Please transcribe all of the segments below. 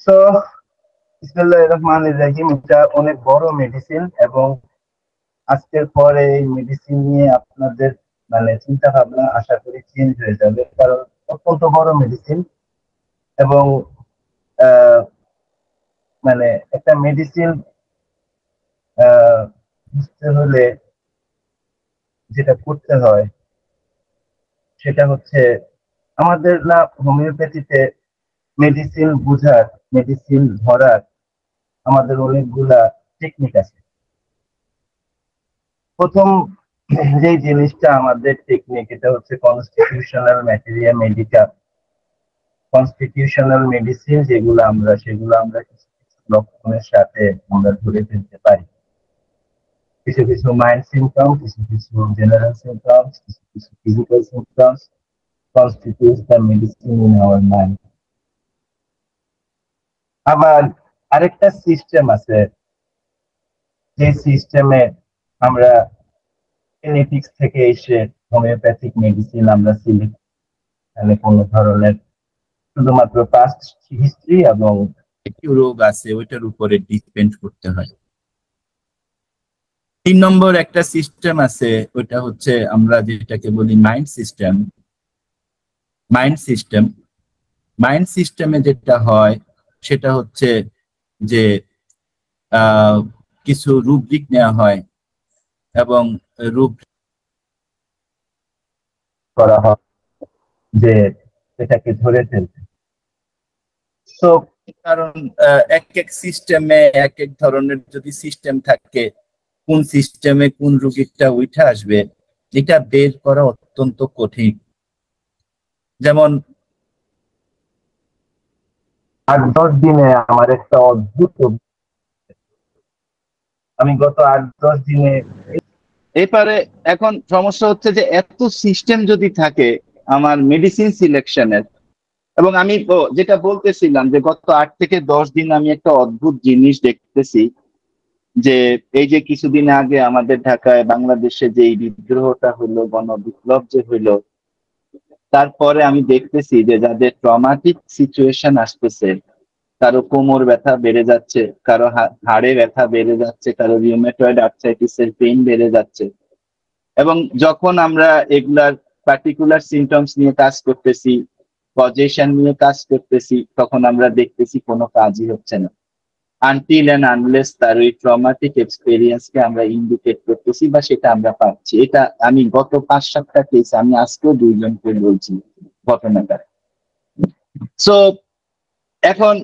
So বিসমিল্লাহির রহমানির রহিম, এটা অনেক বড় মেডিসিন এবং আজকের পরে এই মেডিসিন নিয়ে আপনাদের মানে চিন্তা ভাবনা আশা করি চেঞ্জ হয়ে যাবে, কারণ অত্যন্ত বড় মেডিসিন। এবং আহ, মানে একটা মেডিসিন বুঝতে হলে যেটা করতে হয় সেটা হচ্ছে আমাদের না হোমিওপ্যাথিতে মেডিসিন বুঝার, মেডিসিন ধরার আমাদের অনেকগুলা টেকনিক আছে। প্রথম যে জিনিসটা আমাদের টেকনিক, এটা হচ্ছে constitutional materia medica. Constitutional medicine সেগুলো আমরা কিছু কিছু লক্ষণের সাথে আমরা ধরে ফেলতে পারি। কিছু কিছু মাইন্ড সিমটম, কিছু কিছু জেনারেল সিমটমস, কিছু কিছু physical symptoms constitutes the medicine in our mind. আবার আরেকটা সিস্টেম আছে, যে সিস্টেমে আমরা জেনেটিক্স থেকে এসে হোমিওপ্যাথিক মেডিসিন আমরা সিলেক্ট, মানে কোন ধরনের শুধুমাত্র পাস্ট হিস্ট্রি এবং একটি রোগ আছে ওইটার উপরে ডিপেন্ড করতে হয়। 3 নম্বর একটা সিস্টেম আছে, ওইটা হচ্ছে আমরা যেটাকে বলি মাইন্ড সিস্টেম। মাইন্ড সিস্টেমে যেটা হয় সেটা হচ্ছে যে কিছু রুব্রিক নেওয়া হয় এবং রূপ করা হয় যে এটাকে ধরে ফেলতে। তো কারণ এক এক সিস্টেমে এক এক ধরনের যদি সিস্টেম থাকে, কোন সিস্টেমে কোন রোগীটা উঠে আসবে এটা বের করা অত্যন্ত কঠিন। যেমন 8-10 দিনে আমার একটা অদ্ভুত, আমি গত 8-10 দিনে এবারে, এখন সমস্যা হচ্ছে যে এত সিস্টেম যদি থাকে আমার মেডিসিন সিলেকশনের, এবং আমি যেটা বলতেছিলাম যে গত 8 থেকে 10 দিন আমি একটা অদ্ভুত জিনিস দেখতেছি যে এই যে কিছুদিন আগে আমাদের ঢাকায় বাংলাদেশে যে এই বিদ্রোহটা হলো, গণবিপ্লব যে হইলো, তারপরে আমি দেখতেছি যে যাদের ট্রমাটিক সিচুয়েশন আসতেছে, কারো কোমর ব্যথা বেড়ে যাচ্ছে, কারো হাড়ে ব্যথা বেড়ে যাচ্ছে, কারো রিউমেটয়েড আর্থ্রাইটিসের পেইন বেড়ে যাচ্ছে। এবং যখন আমরা এগুলার পার্টিকুলার সিমটমস নিয়ে কাজ করতেছি, পজিশন নিয়ে কাজ করতেছি, তখন আমরা দেখতেছি কোনো কাজই হচ্ছে না, আনটিল অ্যান্ড আনলেস তার ওই ট্রমাটিক এক্সপেরিয়েন্সকে আমরা ইন্ডিকেট করতেছি বা সেটা আমরা পাচ্ছি। এটা আমি গত 5-7টা কেস, আমি আজকেও 2জনকে বলছি ঘটনাটা। সো এখন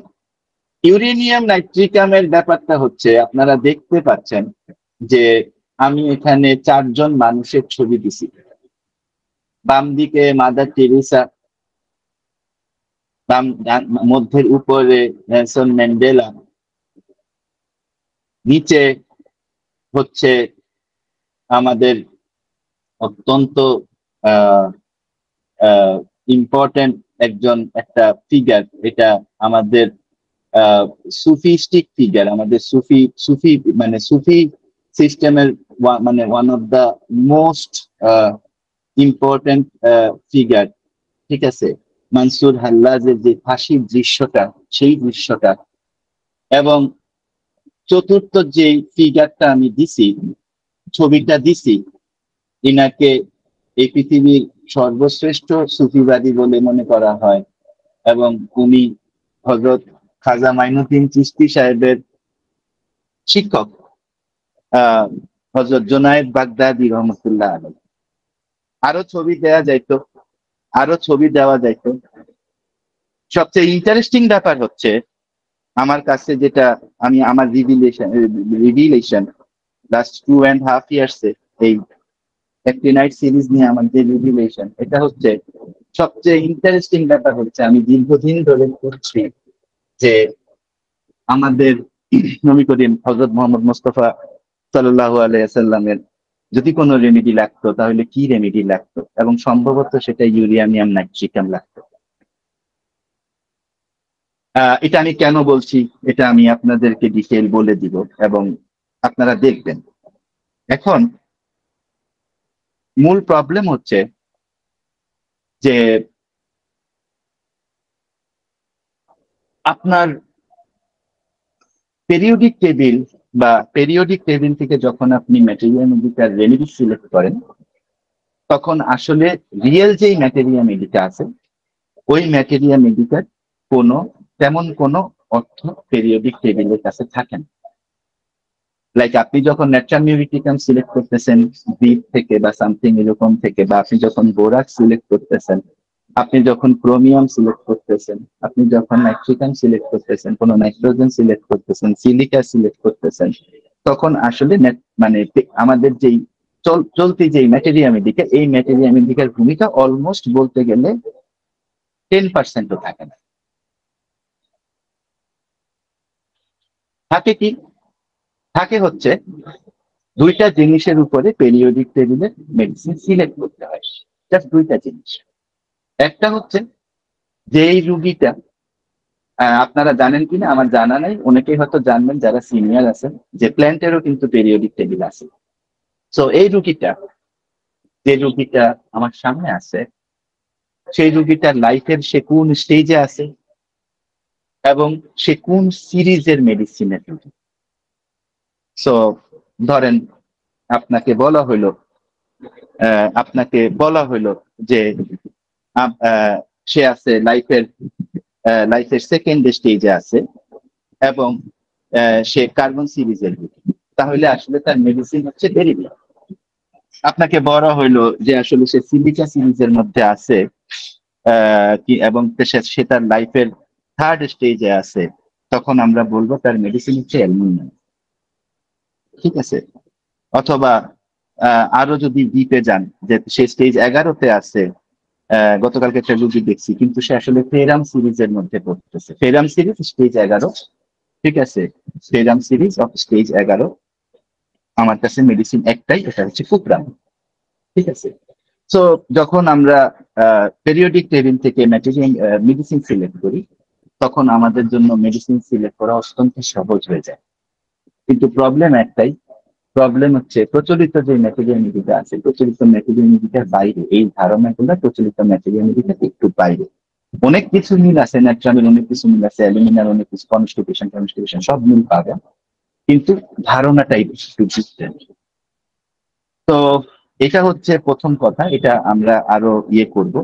ইউরেনিয়াম নাইট্রিকামের ব্যাপারটা হচ্ছে, আপনারা দেখতে পাচ্ছেন যে আমি এখানে 4জন মানুষের ছবি দিছি। বাম দিকে মাদার টেরেসা, মধ্যের উপরে নেলসন ম্যান্ডেলা, নিচে হচ্ছে আমাদের অত্যন্ত ইম্পর্টেন্ট একটা ফিগার, এটা আমাদের সুফিস্টিক ফিগার, আমাদের সুফি মানে সুফি সিস্টেমের মানে one of the most important figure, ঠিক আছে, মানসুর হাল্লাজের যে ফাঁসির দৃশ্যটা, সেই দৃশ্যটা। এবং চতুর্থ যে ফিগারটা আমি দিছি, ছবিটা দিছি, ইনাকে এই পৃথিবীর সর্বশ্রেষ্ঠ সুফিবাদী বলে মনে করা হয়, এবং উনি হযরত খাজা মাইনুদ্দিন চিশতি সাহেবের শিক্ষক, হযরত জুনায়েদ বাগদাদী রহমতুল্লাহ আলাইহি। আরো ছবি দেওয়া যাইতো। সবচেয়ে ইন্টারেস্টিং ব্যাপার হচ্ছে আমার কাছে যেটা, আমি আমার রিভিলেশন লাস্ট 2.5 years এই একটি নাইট সিরিজ নিয়ে আমার যে রিভিলেশন, এটা হচ্ছে সবচেয়ে ইন্টারেস্টিং ব্যাপার হচ্ছে আমি দীর্ঘদিন ধরে করছি যে আমাদের নবী করিম হযরত মুহাম্মদ মুস্তাফা সাল্লাল্লাহু আলাইহি ওয়াসাল্লামের যদি কোনো রেমেডি লাগতো তাহলে কি রেমেডি লাগতো, এবং সম্ভবত সেটা ইউরেনিয়াম নাইট্রিকাম লাগতো। এটা আমি কেন বলছি এটা আমি আপনাদেরকে ডিটেইল বলে দিব এবং আপনারা দেখবেন। এখন মূল প্রবলেম হচ্ছে যে আপনার পেরিওডিক টেবিল বা পেরিওডিক টেবিল থেকে যখন আপনি ম্যাটেরিয়া মেডিকার রেমেডি সিলেক্ট করেন, তখন আসলে রিয়েল যেই ম্যাটেরিয়া মেডিকা আছে ওই ম্যাটেরিয়া মেডিকার তেমন কোনো অর্থ পেরিওডিক টেবিলের কাছে থাকে না। লাইক আপনি যখন ন্যাট্রাম মিউরিটিকাম সিলেক্ট করতেছেন দ্বীপ থেকে বা সামথিং এরকম থেকে, বা আপনি যখন বোরাক সিলেক্ট করতেছেন, আপনি যখন ক্রোমিয়াম সিলেক্ট করতেছেন, আপনি যখন নাইট্রিকাম সিলেক্ট করতেছেন, কোনো নাইট্রোজেন সিলেক্ট করতেছেন, সিলিকা সিলেক্ট করতেছেন, তখন আসলে মানে আমাদের যেই চলতি যেই ম্যাটেরিয়া মেডিকা, এই ম্যাটেরিয়া মেডিকার ভূমিকা অলমোস্ট বলতে গেলে 10%ও থাকে না। থাকে কি? থাকে হচ্ছে দুইটা জিনিসের উপরে পেরিওডিক টেবিলে মেডিসিন সিলেক্ট করতে হয়। জাস্ট দুইটা জিনিস। একটা হচ্ছে যে এই রুগীটা, আপনারা জানেন কিনা আমার জানা নাই, অনেকেই হয়তো জানবেন যারা সিনিয়র আছেন, যে প্ল্যান্টেরও কিন্তু পেরিওডিক টেবিল আছে। সো এই রুগীটা, যে রুগীটা আমার সামনে আছে, সেই রুগীটার লাইফের সে কোন স্টেজে আছে এবং সে কোন সিরিজের মেডিসিনের রুগী। সো ধরেন আপনাকে বলা হইলো যে সে আছে লাইফের সেকেন্ড স্টেজে আছে এবং সে কার্বন সিরিজের রুগী, তাহলে আসলে তার মেডিসিন হচ্ছে ডেরিভেটিভ। আপনাকে বলা হইলো যে আসলে সে সিলিকা সিরিজের মধ্যে আছে এবং সে তার লাইফের থার্ড স্টেজে আছে, তখন আমরা বলবো তার মেডিসিন হচ্ছে অ্যালুমিনিয়াম। ঠিক আছে? অথবা আরো যদি ডিপে যান, যে সে স্টেজ 11তে আছে, গতকালকে একটা রুগী দেখছি, কিন্তু সে আসলে ফেরাম সিরিজের মধ্যে পড়তেছে। ফেরাম সিরিজ স্টেজ 11, ঠিক আছে? ফেরাম সিরিজ অফ স্টেজ 11, আমার কাছে মেডিসিন একটাই, এটা হচ্ছে কুকরাম। ঠিক আছে? সো যখন আমরা পেরিওডিক টেবিল থেকে মেডিসিন সিলেক্ট করি, তখন আমাদের জন্য মেডিসিন সিলেক্ট করা অত্যন্ত সহজ হয়ে যায়। কিন্তু প্রবলেম একটাই, প্রবলেম হচ্ছে প্রচলিত যে ম্যাটেরিয়াল মেডিকা আছে, প্রচলিত ম্যাটেরিয়াল মেডিকার বাইরে এই ধারণাগুলো প্রচলিত ম্যাটেরিয়াল মেডিকা একটু বাইরে। অনেক কিছু মিল আছে, ন্যাট্রামের অনেক কিছু মিল আছে, অ্যালুমিনার অনেক কিছু, কনস্টিটিউশন সব মিল পাবে, কিন্তু ধারণাটাই একটু ডিফারেন্ট। তো এটা হচ্ছে প্রথম কথা। এটা আমরা আরো করব,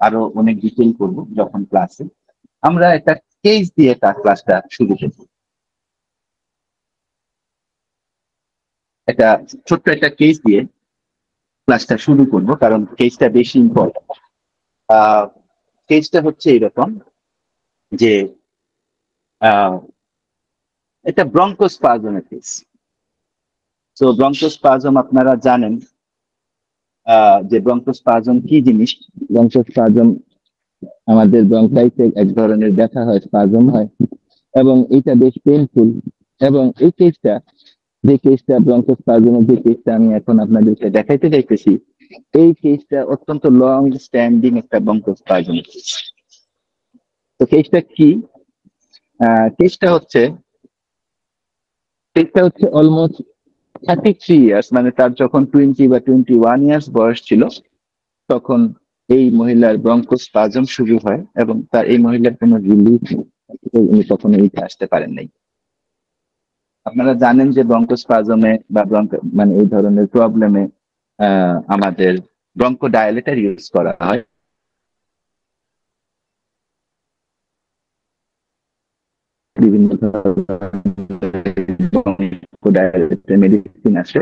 আরো অনেক ডিটেল করব যখন ক্লাসে। আমরা একটা কেস দিয়ে তার ক্লাসটা শুরু করব। একটা ছোট্ট একটা কেস দিয়ে ক্লাসটা শুরু করব, কারণ কেসটা বেশি ইম্পর্টেন্ট। কেসটা হচ্ছে এরকম যে এটা ব্রঙ্কোস্পাজমের কেস। তো ব্রঙ্কোস্পাজম আপনারা জানেন যে ব্রঙ্কোস্পাজম কি জিনিস। ব্রঙ্কোস্পাজম আমাদের ব্রঙ্কাইতে এক ধরনের ব্যথা হয়, স্পাজম হয়, এবং এটা বেশ পেইনফুল। এবং এই কেসটা, যে কেসটা ব্রঙ্কোস্পাজমের, যে কেসটা আমি এখন আপনাদেরকে দেখাইতে চাইতেছি, এই কেসটা অত্যন্ত লং স্ট্যান্ডিং একটা ব্রঙ্কোস্পাজম কেস। তো কেসটা কি? কেসটা হচ্ছে অলমোস্ট 33 ইয়ার্স, মানে তার যখন 20 বা 21 ইয়ার্স বয়স ছিল, তখন এই মহিলার ব্রঙ্কোস্পাজম শুরু হয় এবং এই মহিলার কোনো রিলিফ উনি কখনো আসতে পারেন নাই। আপনারা জানেন যে ব্রঙ্কোস্পাজমে বা মানে এই ধরনের প্রবলেমে আমাদের ব্রঙ্কোডায়ালেটর ইউজ করা হয়। বিভিন্ন ধরনের মেডিসিন আছে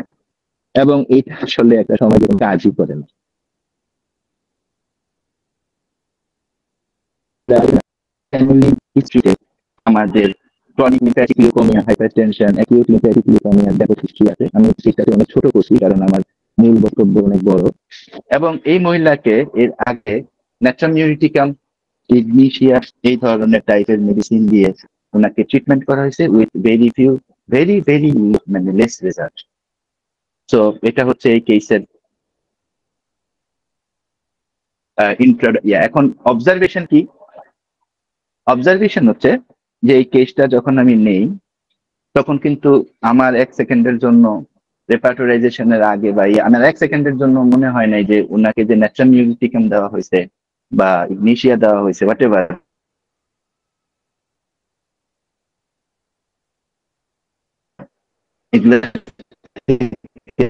এবং এটা আসলে একটা সময় কাজই করে না। ফ্যামিলি হিস্ট্রিতে আমাদের chronic lymphatic leukaemia, hypertension, acute lymphatic লিউকোমিয়ার ব্যাপক হিস্ট্রি আছে। আমি সেটাকে অনেক ছোট করছি কারণ আমার মূল বক্তব্য অনেক বড়। এবং এই মহিলাকে এর আগে ন্যাট্রাম মিউরিটিকাম, ইগনিশিয়া, এই ধরনের টাইপের মেডিসিন দিয়ে ওনাকে ট্রিটমেন্ট করা হয়েছে উইথ ভেরি মানে লেস রেজাল্ট। সো এটা হচ্ছে এই কেসের এখন অবজারভেশন কি? অবজারভেশন হচ্ছে যে এই কেসটা যখন আমি নেই, তখন কিন্তু আমার 1 সেকেন্ডের জন্য রেপার্টোরাইজেশনের আগে বা আমার 1 সেকেন্ডের জন্য মনে হয় নাই যে ওনাকে যে ন্যাট্রাম মিউরিটিকাম দেওয়া হয়েছে বা ইগনিশিয়া দেওয়া হয়েছে, হোয়াট এভার, এগুলো থেকে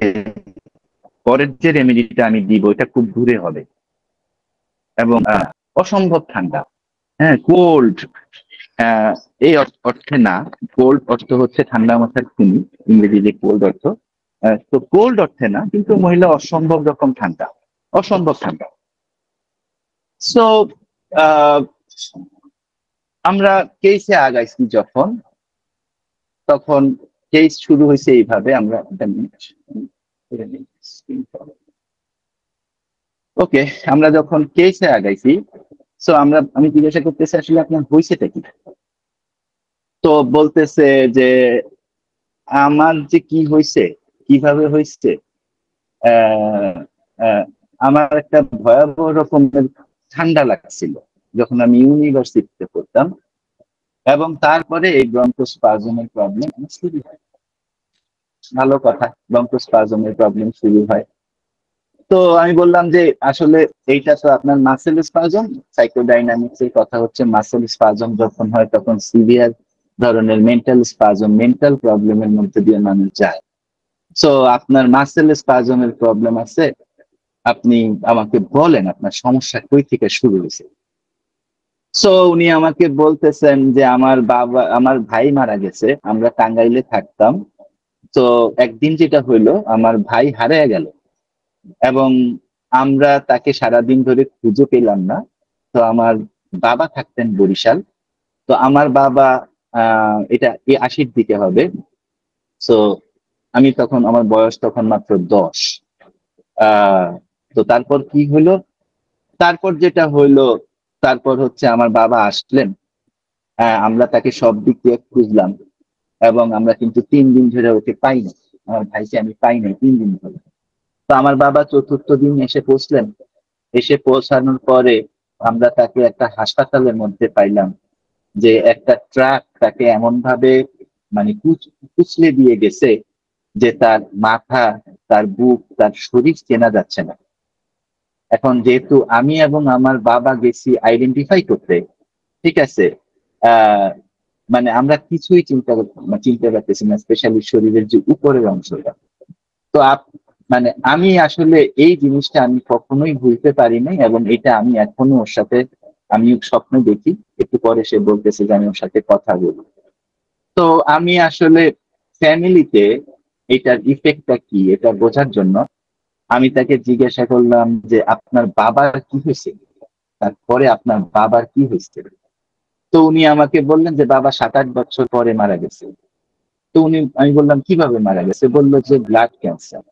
পরের যে রেমেডিটা আমি দিব এটা খুব দূরে হবে এবং অসম্ভব ঠান্ডা। হ্যাঁ, কোল্ড এই অর্থে না, কোল্ড অর্থ হচ্ছে ঠান্ডা মাথার খুনি, ইংরেজি যে কোল্ড অর্থ, তো কোল্ড অর্থে না, কিন্তু মহিলা অসম্ভব রকম ঠান্ডা, অসম্ভব ঠান্ডা। সো আমরা কেসে আগাইছি যখন, তখন কেস শুরু হয়েছে এইভাবে। আমরা ওকে, আমরা যখন কেসে আগাইছি, সো আমি জিজ্ঞাসা করতেছি আসলে আপনার হয়েছেটা কি। তো বলতেছে যে আমার যে কি হয়েছে, কিভাবে হয়েছে, আহ, আহ, আমার একটা ভয়াবহ রকমের ঠান্ডা লাগছিল যখন আমি ইউনিভার্সিটিতে পড়তাম, এবং তারপরে এই ব্রঙ্কোস্পাজমের প্রবলেম শুরু হয়। ভালো কথা, ব্রঙ্কোস্পাজমের প্রবলেম শুরু হয়। তো আমি বললাম যে আসলে এইটা তো আপনার মাসেল স্পাজম, সাইকোডাইনামিক্স এর কথা হচ্ছে মাসেল স্পাজম যখন হয় তখন সিভিয়ার ধরনের মেন্টাল স্পাজম, মেন্টাল প্রবলেমের মধ্যে দিয়ে মানুষ যায়। সো আপনার মাসেল স্পাজমের প্রবলেম আছে, আপনি আমাকে বলেন আপনার সমস্যা কই থেকে শুরু হয়েছে। সো উনি আমাকে বলতেছেন যে আমার ভাই মারা গেছে, আমরা টাঙ্গাইলে থাকতাম। তো একদিন যেটা হইলো, আমার ভাই হারিয়ে গেল এবং আমরা তাকে সারাদিন ধরে খুঁজে পেলাম না। তো আমার বাবা থাকতেন বরিশাল। তো আমার বাবা, এটা এই 80-র দিকে হবে। সো আমি তখন, আমার বয়স তখন মাত্র 10। আহ তো তারপর কি হলো, তারপর যেটা হইলো, তারপর হচ্ছে আমার বাবা আসলেন। আমরা তাকে সব দিক দিয়ে খুঁজলাম এবং আমরা কিন্তু 3 দিন ধরে ওকে পাইনি, আমার ভাইকে আমি পাই নাই 3 দিন ধরে। তো আমার বাবা চতুর্থ দিন এসে পৌঁছলেন। এসে পৌঁছানোর পরে আমরা তাকে একটা হাসপাতালের মধ্যে পাইলাম, যে একটা ট্রাক তাকে এমন ভাবে মানে কুচলে দিয়ে গেছে যে তার মাথা, তার বুক, তার শরীর চেনা যাচ্ছে না। এখন যেহেতু আমি এবং আমার বাবা গেছি আইডেন্টিফাই করতে, ঠিক আছে, আহ মানে আমরা কিছুই চিনতে পারতেছি না, স্পেশালি শরীরের যে উপরের অংশটা। তো মানে আমি আসলে এই জিনিসটা আমি কখনোই ভুলতে পারি নাই, এবং এটা আমি এখনো ওর সাথে, আমি স্বপ্নে দেখি, একটু পরে সে বলতেছে যে আমি ওর সাথে কথা বলি। তো আমি আসলে ফ্যামিলিতে এটার ইফেক্টটা কি এটা বোঝার জন্য আমি তাকে জিজ্ঞাসা করলাম যে আপনার বাবার কি হয়েছে, তারপরে আপনার বাবার কি হয়েছে। তো উনি আমাকে বললেন যে বাবা 7-8 বছর পরে মারা গেছে। তো আমি বললাম কিভাবে মারা গেছে, বললো যে ব্লাড ক্যান্সার।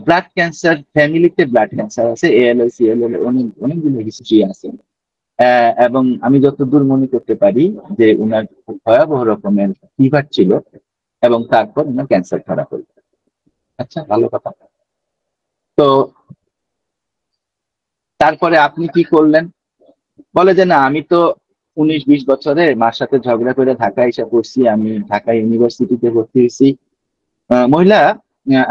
ব্লাড ক্যান্সার, ফ্যামিলিতে ব্লাড ক্যান্সার আছে, এএলএল সিএলএল অনেকগুলো হিস্ট্রি আছে। এবং আমি যতদূর মনে করতে পারি যে উনার খুব ভয়াবহ রকমের ফিভার ছিল, এবং তারপর উনার ক্যান্সার ধরা পড়ল। আচ্ছা, ভালো কথা। তো তারপরে আপনি কি করলেন? বলে যে না, আমি তো 19-20 বছরে মার সাথে ঝগড়া করে ঢাকা এসে পড়ছি, আমি ঢাকা ইউনিভার্সিটিতে ভর্তি হয়েছি। মহিলা,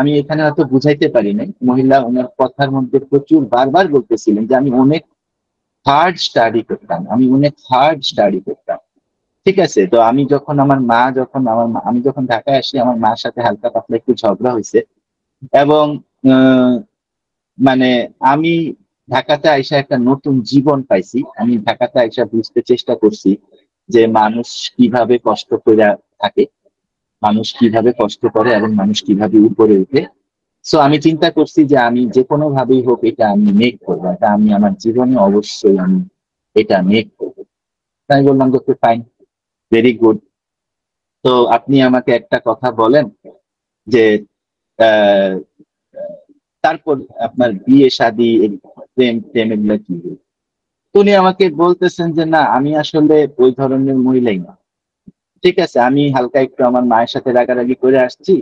আমি এখানে হয়তো বুঝাইতে পারি নাই, মহিলা ওনার কথার মধ্যে প্রচুর বারবার বলতেছিলেন যে আমি অনেক হার্ড স্টাডি করতাম, আমি অনেক হার্ড স্টাডি করতাম। ঠিক আছে, তো আমি যখন আমি যখন ঢাকায় আসি, আমার মার সাথে হালকা পাতলা একটু ঝগড়া হয়েছে, এবং আহ, মানে আমি ঢাকাতে আইসা একটা নতুন জীবন পাইছি। আমি ঢাকাতে আইসা বুঝতে চেষ্টা করছি যে মানুষ কিভাবে কষ্ট করে থাকে, মানুষ কিভাবে কষ্ট করে, এবং মানুষ কিভাবে উপরে উঠে। সো আমি চিন্তা করছি যে আমি যে কোনো ভাবেই হোক এটা আমি মেক করবো, এটা আমি আমার জীবনে অবশ্যই আমি এটা মেক করবো। তাই বললাম যে ফাইন, ভেরি গুড। তো আপনি আমাকে একটা কথা বলেন যে আহ, তারপর আপনার বিয়ে শাদী, প্রেম প্রেম এগুলো কি হলো? তো উনি আমাকে বলতেছেন যে না, আমি আসলে ওই ধরনের মহিলাই না। ঠিক আছে, আমি হালকা একটু আমার মায়ের সাথে রাগারাগি করে আসছি,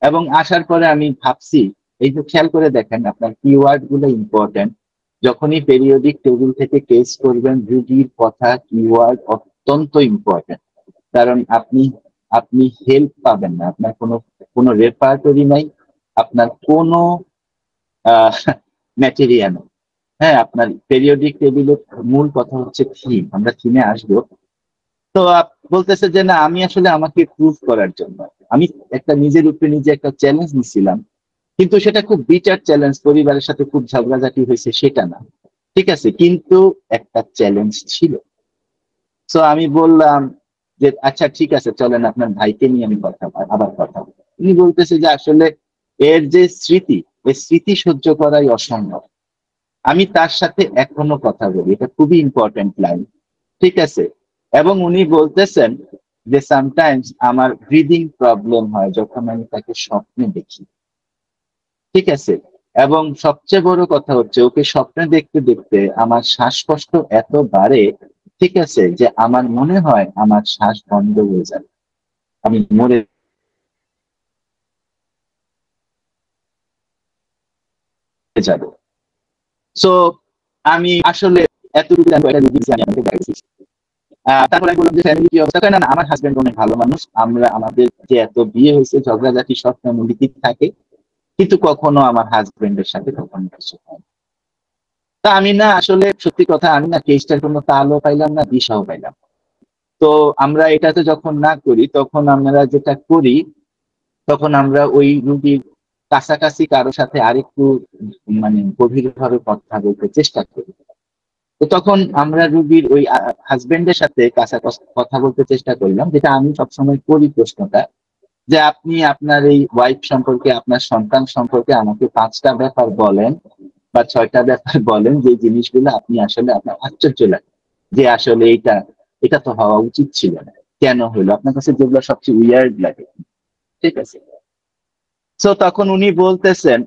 এবং আসার পরে আমি ভাবছি, এই যে খেয়াল করে দেখেন আপনার কিওয়ার্ড গুলো ইম্পর্টেন্ট। যখনই পেরিওডিক টেবিল থেকে কেস করবেন, রুগীর কথা, কিওয়ার্ড অত্যন্ত ইম্পর্টেন্ট। কারণ আপনি আপনি হেল্প পাবেন না, আপনার কোনো কোনো রেপার্টরি নাই, আপনার কোনো ম্যাটেরিয়াল। হ্যাঁ, আপনার পেরিওডিক টেবিলের মূল কথা হচ্ছে থিম, আমরা থিমে আসবো। তো বলতেছে যে না, আমি আসলে আমাকে প্রুভ করার জন্য আমি একটা নিজের উপরে নিজে একটা চ্যালেঞ্জ নিছিলাম, কিন্তু সেটা খুব বিচার চ্যালেঞ্জ, পরিবারের সাথে খুব ঝগড়াঝাটি হয়েছে সেটা না, ঠিক আছে, কিন্তু একটা চ্যালেঞ্জ ছিল। তো আমি বললাম যে আচ্ছা ঠিক আছে, চলেন আপনার ভাইকে নিয়ে আমি আবার কথা বলবো। উনি বলতেছে যে আসলে এর যে স্মৃতি, এই স্মৃতি সহ্য করাই অসম্ভব। আমি তার সাথে এখনো কথা বলি, এটা খুবই ইম্পর্টেন্ট লাইন, ঠিক আছে। এবং উনি বলতেছেন যে সামটাইমস আমার ব্রিদিং প্রবলেম হয় যখন আমি তাকে স্বপ্নে দেখি, ঠিক আছে। এবং সবচেয়ে বড় কথা হচ্ছে ওকে স্বপ্নে দেখতে দেখতে আমার শ্বাসকষ্ট এত বাড়ে, ঠিক আছে, যে আমার মনে হয় আমার শ্বাস বন্ধ হয়ে যাবে, আমি মরে যাব। সো আমি আসলে এতটুকু জানবো, এটা রুগী আমি আপনাকে দেখাইছি। তারপর আমি বললাম যে ফ্যামিলি কি অবস্থা, কয় না না, আমার হাজবেন্ড অনেক ভালো মানুষ, আমরা আমাদের যে এত বিয়ে হয়েছে ঝগড়াঝাটি সব ফ্যামিলিতে থাকে, কিন্তু কখনো আমার হাজবেন্ডের সাথে কখনো কিছু হয় না। তা আমি না আসলে সত্যি কথা, আমি না কেসটার কোনো তালও পাইলাম না, দিশাও পাইলাম। তো আমরা এটাতে যখন না করি, তখন আমরা যেটা করি, তখন আমরা ওই রুগীর কাছাকাছি কারো সাথে আরেকটু মানে গভীরভাবে কথা বলতে চেষ্টা করি। তো তখন আমরা রুগীর ওই হাজবেন্ডের সাথে কাছাকাছি কথা বলতে চেষ্টা করলাম, যেটা আমি সবসময় করি প্রশ্নটা, যে আপনি আপনার এই ওয়াইফ সম্পর্কে, আপনার সন্তান সম্পর্কে আমাকে 5টা ব্যাপার বলেন বা 6টা ব্যাপার বলেন, যে জিনিসগুলো আপনি আসলে আপনার আশ্চর্য লাগে, যে আসলে এটা তো হওয়া উচিত ছিল না, কেন হলো আপনার কাছে, যেগুলো সবচেয়ে উইয়ার্ড লাগে, ঠিক আছে। তো তখন উনি বলতেছেন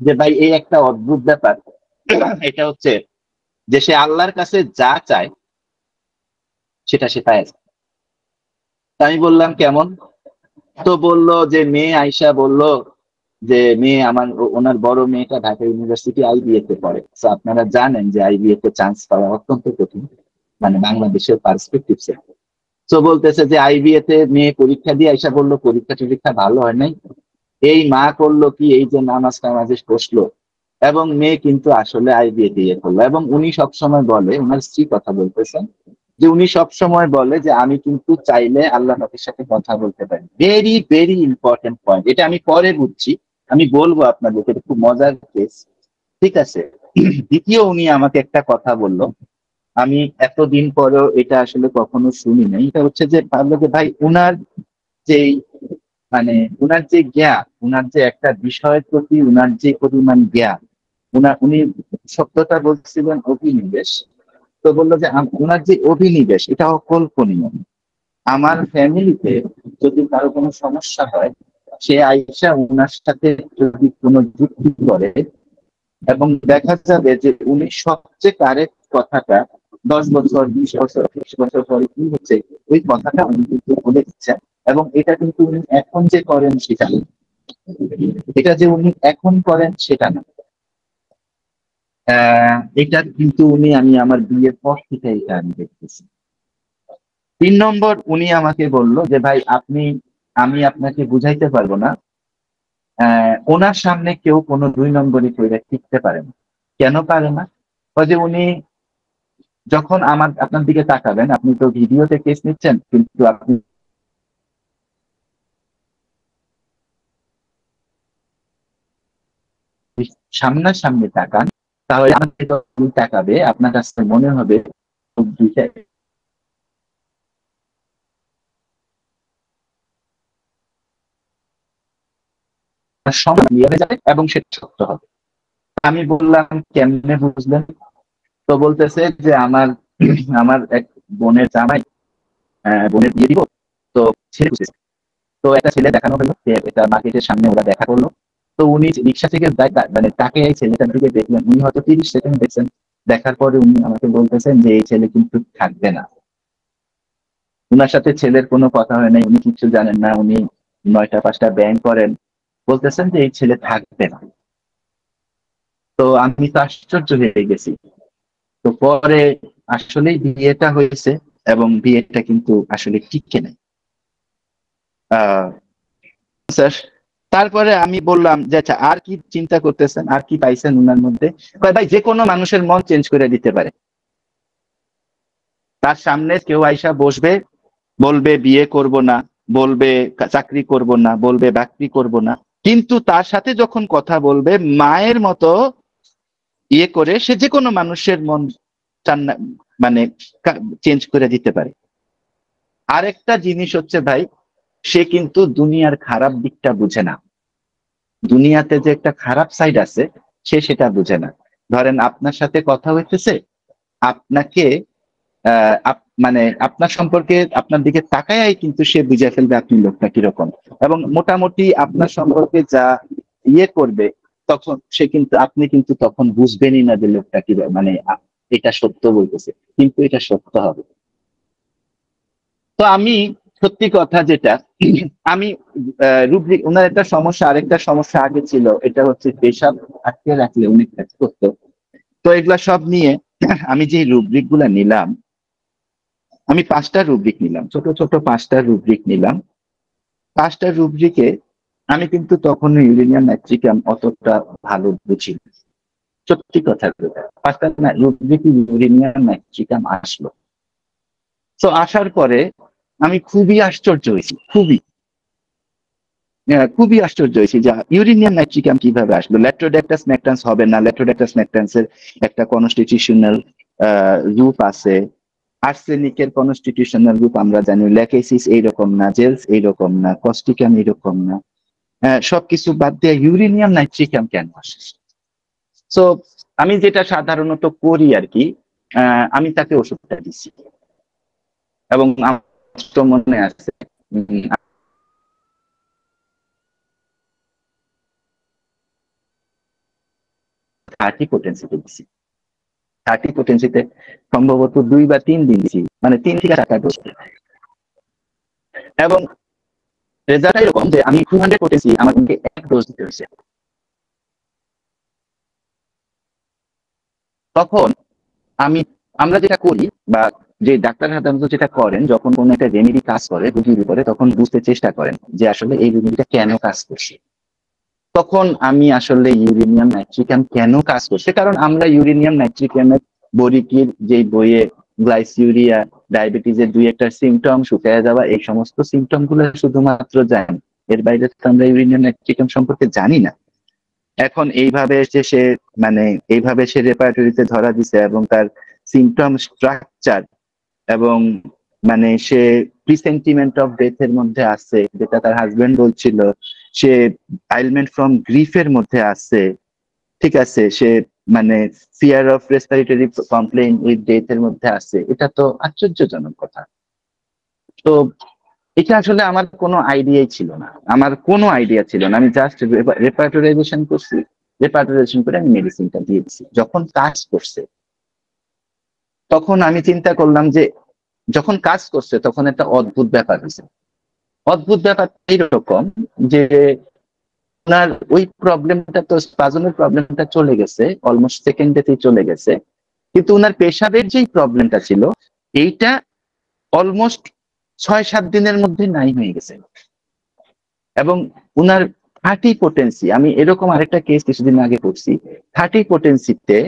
যে ভাই এই একটা অদ্ভুত ব্যাপার, এটা হচ্ছে যে সে আল্লাহর কাছে যা চায় সেটা সে পায়। তা আমি বললাম কেমন? তো বলল যে মেয়ে আয়শা বলল যে মেয়ে আমার ওনার বড় মেয়েটা ঢাকা ইউনিভার্সিটি আইবিএ তে পড়ে। তো আপনারা জানেন যে আইবিএ তে চান্স পাওয়া অত্যন্ত কঠিন, মানে বাংলাদেশের পার্সপেক্টিভ সে। তো বলতেছে যে আইবিএ তে মেয়ে পরীক্ষা দিয়ে আয়শা বলল পরীক্ষা টরীক্ষা ভালো হয় নাই, এই মা করলো কি, এই যে নামাজ টামাজে বসলো, এবং মেয়ে কিন্তু আসলে আইবিএ দিয়ে করলো। এবং উনি সবসময় বলে, ওনার স্ত্রী কথা বলতেছেন, যে উনি সবসময় বলে যে আমি কিন্তু চাইলে আল্লাহ নবীর সাথে কথা বলতে পারি। ভেরি ভেরি ইম্পর্টেন্ট পয়েন্ট, এটা আমি পরে বুঝছি, আমি বলবো আপনাদেরকে, এটা খুব মজার কেস, ঠিক আছে। দ্বিতীয়, উনি আমাকে একটা কথা বললো, আমি এতদিন পরেও এটা আসলে কখনো শুনি নাই, এটা হচ্ছে যে ভাবলো যে ভাই উনার যেই মানে উনার যে জ্ঞান, উনার যে একটা বিষয়ের প্রতি উনার যে পরিমাণ জ্ঞান, উনি শব্দটা বলছিলেন অভিনিবেশ। তো বললো যে উনার যে অভিনিবেশ এটা অকল্পনীয়। আমার ফ্যামিলিতে যদি কারো কোনো সমস্যা হয়, সে আইসা উনার সাথে যদি কোনো যুক্তি করে, এবং দেখা যাবে যে উনি সবচেয়ে কারেক্ট কথাটা 10 বছর, 20 বছর, 30 বছর পরে কি হচ্ছে, ওই কথাটা উনি কিন্তু বলে দিচ্ছেন। এবং এটা কিন্তু উনি এখন যে করেন সেটা না, এটা যে উনি এখন করেন সেটা না, এটা কিন্তু আমি আমার বিয়ের পর থেকে এটা আমি দেখতেছি। 3 নম্বর, উনি আমাকে বলল যে ভাই আমি আপনাকে বুঝাইতে পারবো না, ওনার সামনে কেউ কোনো 2 নম্বরই করে টিকতে পারে না। কেন পারে না? ওই যে উনি যখন আপনার দিকে তাকাবেন, আপনি তো ভিডিওতে কেস নিচ্ছেন, কিন্তু আপনি সামনাসামনি তাকান, তাহলে আমাকে তাকাবে, আপনার কাছে মনে হবে দুইটা সমান মিলে যাবে এবং সেটা সত্য হবে। আমি বললাম কেমনে বুঝলেন? তো বলতেছে যে আমার আমার এক বোনের জামাই, বোনের বিয়ে দিব, তো ছেলে খুঁজতেছে। তো একটা ছেলে দেখানো হলো, এটা মার্কেটের সামনে ওরা দেখা করলো। তো উনি রিক্সা থেকে মানে তাকে এই ছেলেটার দিকে দেখলেন, উনি হয়তো 30 সেকেন্ড দেখছেন, দেখার পরে উনি আমাকে বলতেছেন যে এই ছেলে কিন্তু থাকবে না। উনার সাথে ছেলের কোনো কথা হয় নাই, উনি কিছু জানেন না, উনি 9টা 5টা ব্যাংক করেন, বলতেছেন যে এই ছেলে থাকবে না। তো আমি তো আশ্চর্য হয়ে গেছি। তো পরে আসলেই বিয়েটা হয়েছে, এবং বিয়েটা কিন্তু আসলে টিকে নাই। আহ স্যার, তারপরে আমি বললাম যে আচ্ছা আর কি চিন্তা করতেছেন, আর কি পাইছেন উনার মধ্যে? কয় ভাই যে কোনো মানুষের মন চেঞ্জ করে দিতে পারে, তার সামনে কেউ আইসা বসবে, বলবে বিয়ে করব না, বলবে চাকরি করব না, বলবে বাকরি করব না, কিন্তু তার সাথে যখন কথা বলবে মায়ের মতো ইয়ে করে সে যে কোনো মানুষের মন মানে চেঞ্জ করে দিতে পারে। আরেকটা জিনিস হচ্ছে ভাই, সে কিন্তু দুনিয়ার খারাপ দিকটা বুঝে না। দুনিয়াতে যে একটা খারাপ সাইড আছে সে সেটা বুঝে না। ধরেন আপনার সাথে কথা হইতেছে, আপনাকে মানে আপনার সম্পর্কে আপনার দিকে তাকায় কিন্তু সে বুঝে ফেলবে আপনি লোকটা কিরকম, এবং মোটামুটি আপনার সম্পর্কে যা ইয়ে করবে তখন সে কিন্তু আপনি কিন্তু তখন বুঝবেনই না যে লোকটা কি, মানে এটা সত্য বলতেছে, কিন্তু এটা সত্য হবে। তো আমি সত্যি কথা যেটা, আমি রুব্রিক ওনার একটা সমস্যা, আরেকটা সমস্যা আগে ছিল, এটা হচ্ছে পেশাব আটকে রাখলে উনি কাজ করতো। তো এগুলা সব নিয়ে আমি যে রুব্রিক গুলা নিলাম, আমি 5টা রুব্রিক নিলাম, ছোট ছোট 5টা রুব্রিক নিলাম। 5টা রুব্রিকে আমি কিন্তু তখন ইউরেনিয়াম নাইট্রিকাম অতটা ভালো বুঝি, সত্যি কথা যেটা। 5টা রুব্রিক ইউরেনিয়াম নাইট্রিকাম আসলো। তো আসার পরে আমি খুবই আশ্চর্য হয়েছি, খুবই আশ্চর্য হয়েছি যে ইউরেনিয়াম নাইট্রিকাম কিভাবে আসলো। ল্যাট্রোড্যাক্টাস ম্যাকট্রান্স হবে না, ল্যাট্রোড্যাক্টাস ম্যাকট্রান্সের একটা কনস্টিটিউশনাল রূপ আছে, আর্সেনিকের কনস্টিটিউশনাল রূপ আমরা জানি, ল্যাকেসিস এইরকম না, জেলস এইরকম না, কস্টিকাম এইরকম না। সবকিছু বাদ দিয়ে ইউরেনিয়াম নাইট্রিকাম কেন আসে? সো আমি যেটা সাধারণত করি আর কি, আমি তাকে ওষুধটা দিছি, এবং আমার তো মনে আছে 30 পোটেন্সিতে দিছি। 30 পোটেন্সিতে সম্ভবত 2 বা 3 দিন দিছি, মানে 3 থেকে 4টা ডোজ। এবং রেজাল্ট এরকম যে আমি 200 পোটেন্সি আমার এক ডোজ দিতে হয়েছে। তখন আমি আমরা যেটা করি, বা যে ডাক্তার সাধারণত যেটা করেন, যখন কোনো একটা রেমেডি কাজ করে রোগীর উপরে, তখন বুঝতে চেষ্টা করেন যে আসলে এই রেমেডিটা কেন কাজ করছে। তখন আমি আসলে ইউরেনিয়াম নাইট্রিকাম কেন কাজ করছে, কারণ আমরা ইউরেনিয়াম নাইট্রিকামের বরিকির যে বইয়ে গ্লাইসিউরিয়া, ডায়াবেটিসের 2-একটা সিমটম, শুকায় যাওয়া, এই সমস্ত সিমটম গুলো শুধুমাত্র জানি, এর বাইরে তো আমরা ইউরেনিয়াম নাইট্রিকাম সম্পর্কে জানি না। এখন এইভাবে এসে সে, মানে এইভাবে সে রেপার্টরিতে ধরা দিছে, এবং তার সিমটম স্ট্রাকচার, এবং মানে সে প্রিসেন্টিমেন্ট অফ ডেথ এর মধ্যে আছে, যেটা তার হাজবেন্ড বলছিল, সে আইলমেন্ট ফ্রম গ্রিফের মধ্যে আছে, ঠিক আছে, সে মানে fear of respiratory complain with death এর মধ্যে আছে। এটা তো আশ্চর্যজনক কথা। তো এটা আসলে আমার কোনো আইডিয়াই ছিল না, আমার কোনো আইডিয়া ছিল না। আমি জাস্ট রেপার্টরাইজেশন করছি, রেপার্টরাইজেশন করে আমি মেডিসিনটা দিয়ে দিচ্ছি। যখন কাজ করছে তখন আমি চিন্তা করলাম যে যখন কাজ করছে তখন একটা অদ্ভুত ব্যাপার হয়েছে। অদ্ভুত ব্যাপার এইরকম যে ওনার ওই প্রবলেমটা, তো স্পাজমের প্রবলেমটা চলে গেছে, অলমোস্ট সেকেন্ড ডেতেই চলে গেছে, কিন্তু ওনার পেশাবের যেই প্রবলেমটা ছিল এইটা অলমোস্ট 6-7 দিনের মধ্যে নাই হয়ে গেছে। এবং উনার 30 পোটেন্সি, আমি এরকম আরেকটা কেস কিছুদিন আগে করছি, 30 পোটেন্সিতে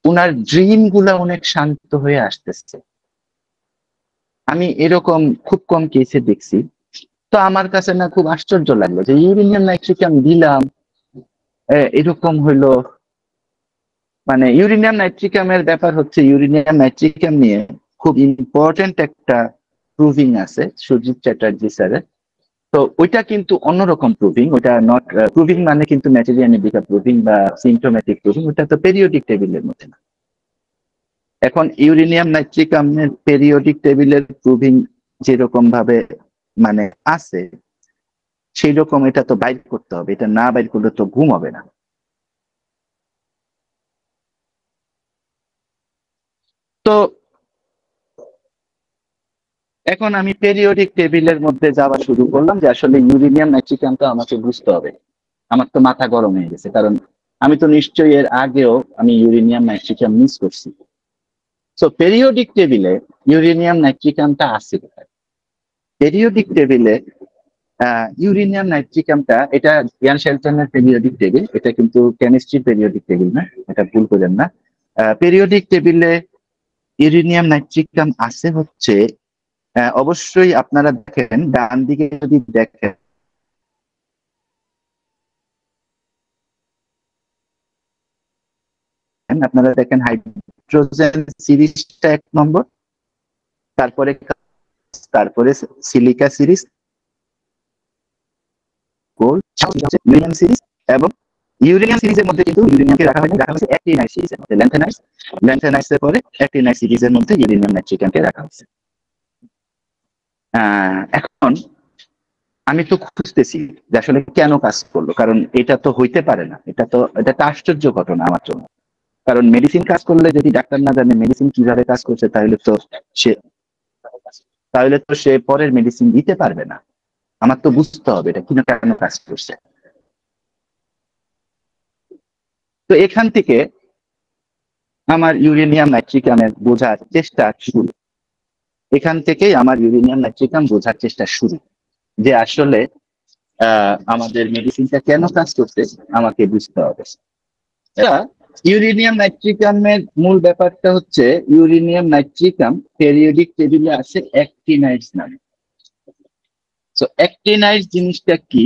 উনার ড্রিম গুলা অনেক শান্ত হয়ে আসতেছে। আমি এরকম খুব কম কেসে দেখছি। তো আমার কাছে না খুব আশ্চর্য লাগলো যে ইউরেনিয়াম নাইট্রিকাম দিলাম, এরকম হইলো। মানে ইউরেনিয়াম নাইট্রিকামের ব্যাপার হচ্ছে, ইউরেনিয়াম নাইট্রিকাম নিয়ে খুব ইম্পর্টেন্ট একটা প্রুভিং আছে সুজিত চ্যাটার্জি স্যারের। তো ওইটা কিন্তু অন্যরকম প্রুভিং, ওটা নট প্রুভিং মানে কিন্তু ম্যাটেরিয়ানিক প্রুভিং বা সিমটোম্যাটিক প্রুভিং, ওটা তো পেরিওডিক টেবিলের মধ্যে না। এখন ইউরেনিয়াম নাইট্রিকামের পেরিওডিক টেবিলের প্রুভিং যেরকম ভাবে মানে আছে, সেই রকম এটা তো বাইর করতে হবে, এটা না বাইর করলে তো ঘুম হবে না। তো এখন আমি পেরিওডিক টেবিলের মধ্যে যাওয়া শুরু করলাম যে আসলে ইউরেনিয়াম নাইট্রিকামটা আমাকে বুঝতে হবে। আমার তো মাথা গরম হয়ে গেছে, কারণ আমি তো নিশ্চয়ই এর আগেও আমি ইউরেনিয়াম নাইট্রিকাম মিস করছি। সো পেরিওডিক টেবিলে ইউরেনিয়াম নাইট্রিকামটা আছে কোথায়? পেরিওডিক টেবিলে ইউরেনিয়াম নাইট্রিকামটা, এটা ইয়ান শেলটনের পেরিওডিক টেবিল, এটা কিন্তু কেমিস্ট্রি পেরিওডিক টেবিল না, এটা ভুল করেন না। পেরিওডিক টেবিলে ইউরেনিয়াম নাইট্রিকাম আছে হচ্ছে অবশ্যই আপনারা দেখেন ডান দিকে যদি দেখেন আপনারা দেখেন হাইড্রোজেন সিরিজটা 1 নম্বর, তারপরে তারপরে silica series, gold uranium series, এবং ইউরেনিয়াম সিরিজের মধ্যে কিন্তু ইউরেনিয়ামকে রাখা হয়নি, রাখা হয়েছে অ্যাক্টিনাইট সিরিজের মধ্যে ল্যান্থেনাইটস, ল্যান্থেনাইটসের পরে অ্যাক্টিনাইট সিরিজের মধ্যে ইউরেনিয়াম নাইট্রিকামকে রাখা হয়েছে। এখন আমি তো খুঁজতেছি যে আসলে কেন কাজ করলো, কারণ এটা তো হইতে পারে না, এটা একটা আশ্চর্য ঘটনা আমার জন্য। কারণ মেডিসিন কাজ করলে যদি ডাক্তার না জানে মেডিসিন কিভাবে কাজ করছে সে তাহলে তো সে পরের মেডিসিন দিতে পারবে না। আমার তো বুঝতে হবে এটা কেন কাজ করছে। তো এখান থেকে আমার ইউরেনিয়াম নাইট্রিকামের বোঝার চেষ্টা শুরু, এখান থেকেই আমার ইউরেনিয়াম নাইট্রিকাম বোঝার চেষ্টা শুরু, যে আসলে আমাদের মেডিসিনটা কেন কাজ করছে আমাকে বুঝতে হবে। ইউরেনিয়াম নাইট্রিকামের মূল ব্যাপারটা হচ্ছে ইউরেনিয়াম নাইট্রিকাম পেরিওডিক টেবিলে আছে অ্যাক্টিনাইডস নামে। তো অ্যাক্টিনাইডস জিনিসটা কি?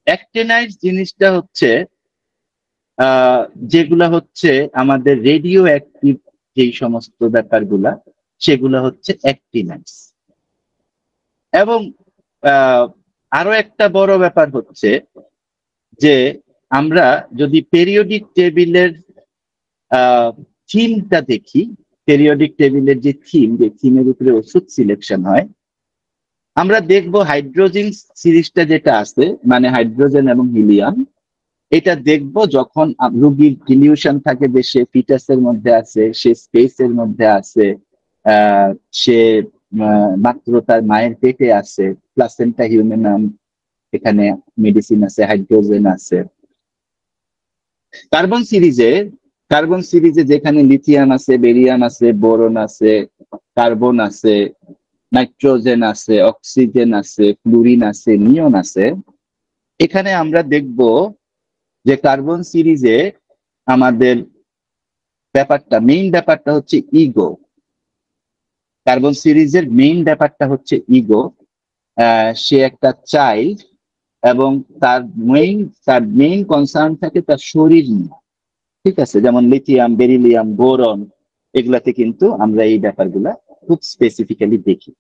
অ্যাক্টিনাইডস জিনিসটা হচ্ছে যেগুলা হচ্ছে আমাদের রেডিও অ্যাক্টিভ যেই সমস্ত ব্যাপারগুলা সেগুলা হচ্ছে অ্যাক্টিনাইডস। এবং আরো একটা বড় ব্যাপার হচ্ছে যে আমরা যদি পেরিওডিক টেবিলের থিমটা দেখি, পেরিওডিক টেবিলের যে থিমের উপরে ওষুধ সিলেকশন হয়, আমরা দেখব হাইড্রোজেন সিরিজটা যেটা আছে, মানে হাইড্রোজেন এবং হিলিয়াম, এটা দেখব যখন রোগীর ডিলিউশন থাকে যে সে ফিটাসের মধ্যে আছে, সে স্পেসের মধ্যে আছে, সে মাত্র তার মায়ের পেটে আছে, প্লাসেন্টা হিউম্যানাম, এখানে মেডিসিন আছে, হাইড্রোজেন আছে। কার্বন সিরিজে যেখানে লিথিয়াম আছে, বেরিয়াম আছে, বোরন আছে, কার্বন আছে, নাইট্রোজেন আছে, অক্সিজেন আছে, ফ্লুরিন আছে, নিয়ন আছে, এখানে আমরা দেখব যে কার্বন সিরিজে আমাদের মেইন ব্যাপারটা হচ্ছে ইগো। কার্বন সিরিজের মেইন ব্যাপারটা হচ্ছে ইগো। সে একটা চাইল্ড এবং তার মেইন কনসার্ন থাকে তার শরীর নিয়ে, ঠিক আছে? যেমন লিথিয়াম, বেরিলিয়াম, বোরন, এগুলাতে কিন্তু আমরা এই ব্যাপারগুলা খুব স্পেসিফিক্যালি দেখি।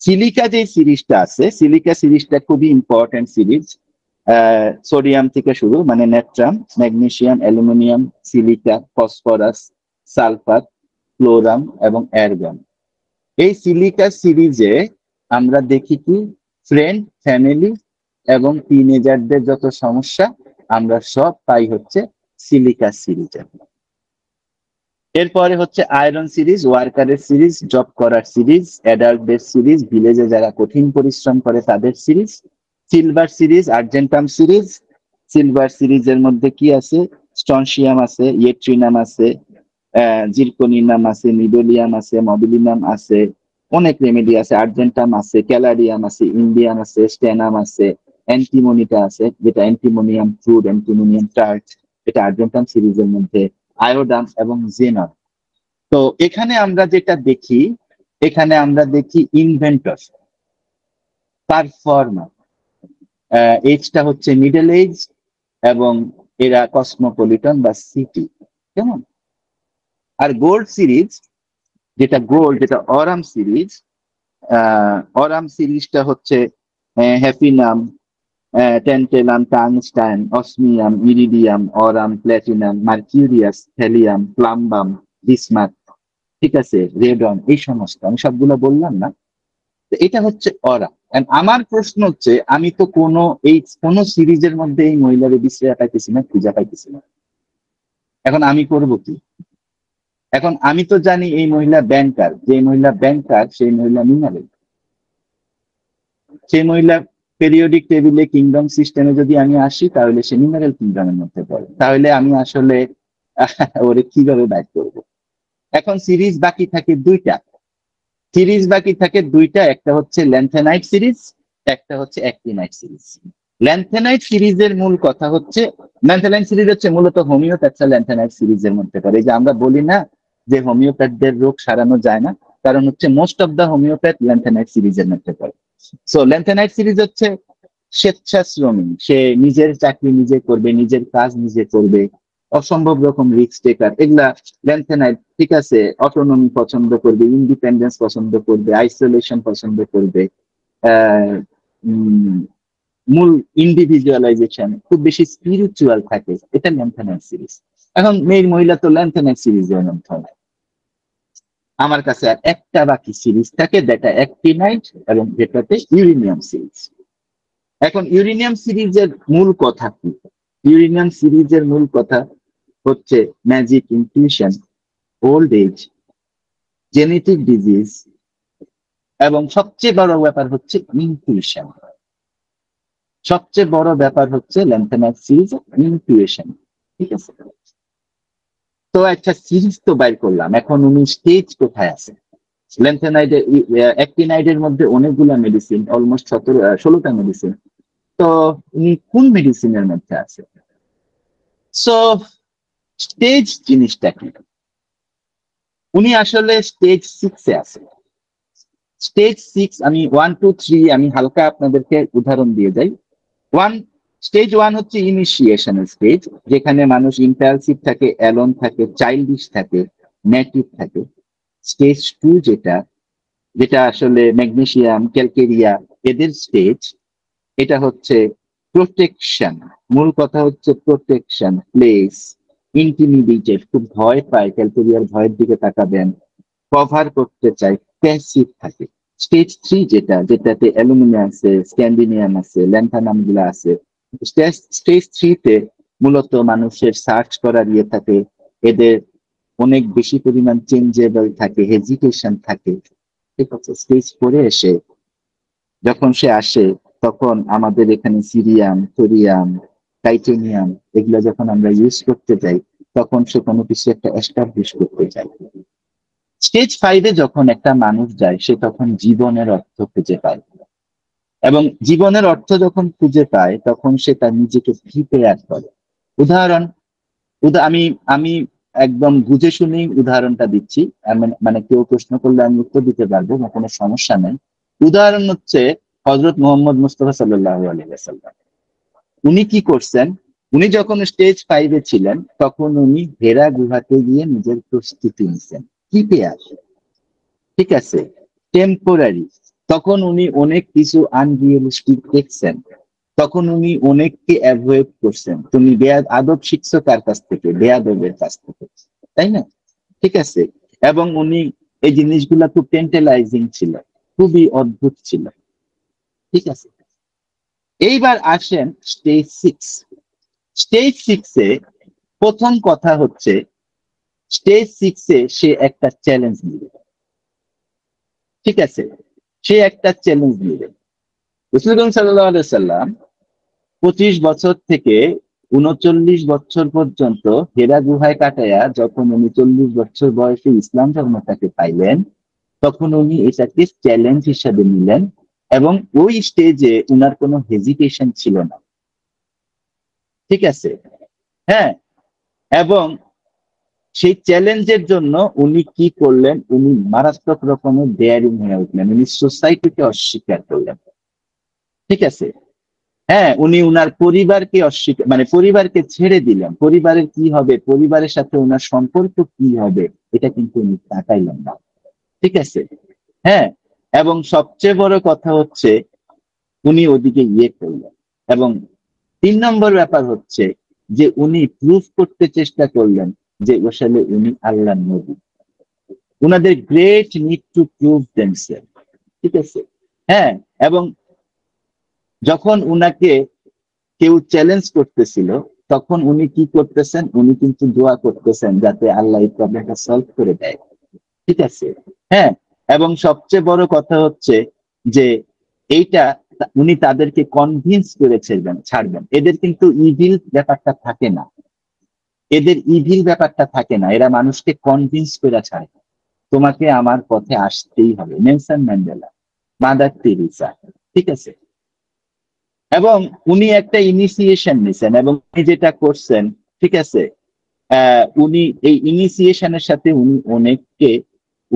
সিলিকা যে সিরিজটা আছে, সিলিকা সিরিজটা খুবই ইম্পর্টেন্ট সিরিজ। সোডিয়াম থেকে শুরু, মানে natrum, magnesium, aluminium, silica, phosphorus, sulphur, ফ্লোরাম এবং অ্যারগন। এই সিলিকা সিরিজে আমরা দেখি কি ফ্রেন্ড, ফ্যামিলি এবং টিনেজারদের যত সমস্যা আমরা সব পাই হচ্ছে সিলিকা সিরিজে। এরপরে হচ্ছে আয়রন সিরিজ, ওয়ার্কারের সিরিজ, জব করার সিরিজ, অ্যাডাল্টদের সিরিজ, ভিলেজে যারা কঠিন পরিশ্রম করে তাদের series, silver series, Argentum series. Silver সিরিজের মধ্যে কি আছে? স্টনশিয়াম আছে, ইয়েট্রিনাম আছে, জিরকোনিয়াম আছে, নিডোলিয়াম আছে, মবিলিনাম আছে, অনেক রেমেডি আছে, আর্জেন্টাম আছে, ক্যালারিয়াম আছে, ইন্ডিয়াম আছে, স্টেনাম আছে, অ্যান্টিমোনিটা আছে, যেটা অ্যান্টিমোনিয়াম ফ্লুইড, অ্যান্টিমোনিয়াম টার্চ, এটা আর্জেন্টাম সিরিজের মধ্যে, আয়োডাম এবং জেনন। তো এখানে আমরা যেটা দেখি, এখানে আমরা দেখি ইনভেন্টর, পারফর্মার, এজটা হচ্ছে মিডল এজ এবং এরা কসমোপলিটন বা সিটি, কেমন? আর গোল্ড সিরিজ, যেটা অরাম সিরিজ, অরাম সিরিজটা হচ্ছে hafnium, tantalum, tungsten, osmium, iridium, aurum, platinum, mercurius, helium, plumbum, bismuth, ঠিক আছে, রেডন, এই সমস্ত আমি সবগুলো বললাম না? এটা হচ্ছে অরাম। আমার প্রশ্ন হচ্ছে, আমি তো কোনো সিরিজের মধ্যে এই মহিলার বিশ্রয়া পাইতেছি না, খুঁজা পাইতেছি না। এখন আমি করব কি? এখন আমি তো জানি এই মহিলা ব্যাংকার, যে মহিলা ব্যাংকার সেই মহিলা মিনারেল, সেই মহিলা পেরিওডিক টেবিলে কিংডম সিস্টেমে যদি আমি আসি তাহলে সে মিনারেল কিংডমের মধ্যে পড়ে। তাহলে আমি আসলে ওরে কিভাবে বাইর করব? এখন সিরিজ বাকি থাকে দুইটা, একটা হচ্ছে ল্যান্থেনাইট সিরিজ, একটা হচ্ছে অ্যাক্টিনাইট সিরিজ। ল্যান্থেনাইট সিরিজের মূল কথা হচ্ছে, ল্যান্থেনাইট সিরিজ হচ্ছে মূলত হোমিওপ্যাথি ল্যান্থেনাইট সিরিজের মধ্যে পড়ে। এই যে আমরা বলি না যে হোমিওপ্যাথদের রোগ সারানো যায় না, কারণ হচ্ছে most of the homeopath lanthanide সিরিজের মধ্যে পড়ে। সো ল্যান্থেনাইট সিরিজ হচ্ছে স্বেচ্ছাশ্রমী, সে নিজের চাকরি নিজে করবে, নিজের কাজ নিজে করবে, অসম্ভব রকম রিস্ক টেকার, এগুলা ল্যান্থেনাইট। ঠিক আছে, অটোনমি পছন্দ করবে, ইন্ডিপেন্ডেন্স পছন্দ করবে, আইসোলেশন পছন্দ করবে, আহ মূল ইন্ডিভিজুয়ালাইজেশন, খুব বেশি স্পিরিচুয়াল থাকে, এটা ল্যান্থেনাইট সিরিজ। এখন মেয়ের মহিলা তো ল্যান্থেনাইট সিরিজের মধ্যে হয়। আমার কাছে আর একটা বাকি সিরিজ থাকে, যেটা অ্যাক্টিনাইট এবং যেটাতে ইউরেনিয়াম সিরিজ। এখন ইউরেনিয়াম সিরিজের মূল কথা কি? ইউরেনিয়াম সিরিজের মূল কথা হচ্ছে magic intuition, old age, genetic disease, এবং সবচেয়ে বড় ব্যাপার হচ্ছে ইনটিউশন। সবচেয়ে বড় ব্যাপার হচ্ছে ল্যান্থেনাইট সিরিজ ইনটিউশন। ঠিক আছে, তো একটা সিরিজ তো বাইর করলাম, এখন উনি স্টেজ কোথায় আছে? ল্যান্থেনাইডের অ্যাক্টিনাইডের মধ্যে অনেকগুলো মেডিসিন, অলমোস্ট 16টা মেডিসিন, তো উনি কোন মেডিসিনের মধ্যে আছে? সো স্টেজ জিনিসটা কি? উনি আসলে স্টেজ 6-এ আছে। স্টেজ 6, আমি 1, 2, 3 আমি হালকা আপনাদেরকে উদাহরণ দিয়ে যাই। স্টেজ 1 হচ্ছে ইনিশিয়েশনের স্টেজ, যেখানে মানুষ ইম্পালসিভ থাকে, অ্যালোন থাকে, চাইল্ডিশ থাকে, নেটিভ থাকে। স্টেজ 2 যেটা আসলে ম্যাগনেসিয়াম, ক্যালকেরিয়া এদের স্টেজ, এটা হচ্ছে প্রোটেকশন। মূল কথা হচ্ছে প্রোটেকশন, প্লেস, ইন্টিমিডিয়েটেড, খুব ভয় পায়, ক্যালকেরিয়ার ভয়ের দিকে তাকাবেন, কভার করতে চায়, প্যাসিভ থাকে। স্টেজ 3 যেটাতে অ্যালুমিনিয়াম আছে, স্ক্যান্ডিনিয়াম আছে, ল্যান্থানাম গুলো আছে। স্টেজ 3-তে মূলত মানুষের সার্চ করার ইয়ে থাকে, এদের অনেক বেশি পরিমাণ চেঞ্জেবল থাকে, হেজিটেশন থাকে। ঠিক আছে, স্টেজ 4-এ এসে যখন সে আসে, তখন আমাদের এখানে সিরিয়াম, থোরিয়াম, টাইটেনিয়াম এগুলো যখন আমরা ইউজ করতে যাই, তখন সে কোনো কিছু একটা এস্টাবলিশ করতে চায়। স্টেজ 5-এ যখন একটা মানুষ যায়, সে তখন জীবনের অর্থ খুঁজে পায়, এবং জীবনের অর্থ যখন খুঁজে পায়, তখন সে তার নিজেকে প্রিপেয়ার করে। উদাহরণ আমি আমি একদম বুঝে শুনেই উদাহরণটা দিচ্ছি, মানে কেউ প্রশ্ন করলে আমি উত্তর দিতে পারবো না, কোনো সমস্যা নেই। উদাহরণ হচ্ছে হযরত মুহাম্মদ মুস্তাফা সাল্লাল্লাহু আলাইহি ওয়াসাল্লাম। উনি কি করছেন? উনি যখন স্টেজ 5-এ ছিলেন, তখন উনি হেরা গুহাতে গিয়ে নিজের প্রস্তুতি নিছেন, প্রিপেয়ার। ঠিক আছে, টেম্পোরারি। তখন উনি অনেক কিছু আনরিয়েলিস্টিক দেখছেন, তখন উনি অনেককে অ্যাভয়েড করছেন। তুমি আদব শিখছো কার কাছ থেকে? বেয়াদবের কাছ থেকে, তাই না? ঠিক আছে, এবং উনি এই জিনিসগুলা খুব টেন্টালাইজিং ছিল, খুবই অদ্ভুত ছিল। ঠিক আছে, এইবার আসেন স্টেজ 6। স্টেজ 6-এ প্রথম কথা হচ্ছে, স্টেজ 6-এ সে একটা চ্যালেঞ্জ নিবে। ঠিক আছে, সে একটা চ্যালেঞ্জ নিবে। রাসূল সাল্লাল্লাহু আলাইহি সাল্লাম 25 বছর থেকে 39 বছর পর্যন্ত হেরা গুহায় কাটায়া যখন উনি 40 বছর বয়সে ইসলাম ধর্মটাকে পাইলেন, তখন উনি এটাকে চ্যালেঞ্জ হিসাবে নিলেন, এবং ওই স্টেজে উনার কোনো হেজিটেশন ছিল না। ঠিক আছে, হ্যাঁ, এবং সেই চ্যালেঞ্জের জন্য উনি কি করলেন? উনি মারাত্মক রকমের ডেয়ারিং হয়ে উঠলেন, উনি সোসাইটিকে অস্বীকার করলেন। ঠিক আছে, হ্যাঁ, উনি উনার পরিবারকে অস্বীকার, মানে পরিবারকে ছেড়ে দিলেন। পরিবারের কি হবে, পরিবারের সাথে উনার সম্পর্ক কি হবে, এটা কিন্তু উনি তাকাইলেন না। ঠিক আছে, হ্যাঁ, এবং সবচেয়ে বড় কথা হচ্ছে উনি ওদিকে ইয়ে করলেন। এবং 3 নম্বর ব্যাপার হচ্ছে যে উনি প্রুফ করতে চেষ্টা করলেন যে আসলে উনি আল্লাহর নবী। উনাদের great need to prove themselves. ঠিক আছে, হ্যাঁ, এবং যখন উনাকে কেউ চ্যালেঞ্জ করতেছিল, তখন উনি কি করতেছেন? উনি কিন্তু দোয়া করতেছেন যাতে আল্লাহ এই প্রবলেমটা সলভ করে দেয়। ঠিক আছে, হ্যাঁ, এবং সবচেয়ে বড় কথা হচ্ছে যে এইটা উনি তাদেরকে কনভিন্স করে ছাড়বেন। এদের কিন্তু ইভিল ব্যাপারটা থাকে না, এরা মানুষকে কনভিন্স করে ছাড়ে। তোমাকে আমার পথে আসতেই হবে। Nelson Mandela, mother Teresa. ঠিক আছে, এবং উনি একটা ইনিশিয়েশন নিছেন, এবং উনি যেটা করছেন, ঠিক আছে, উনি এই ইনিশিয়েশনের সাথে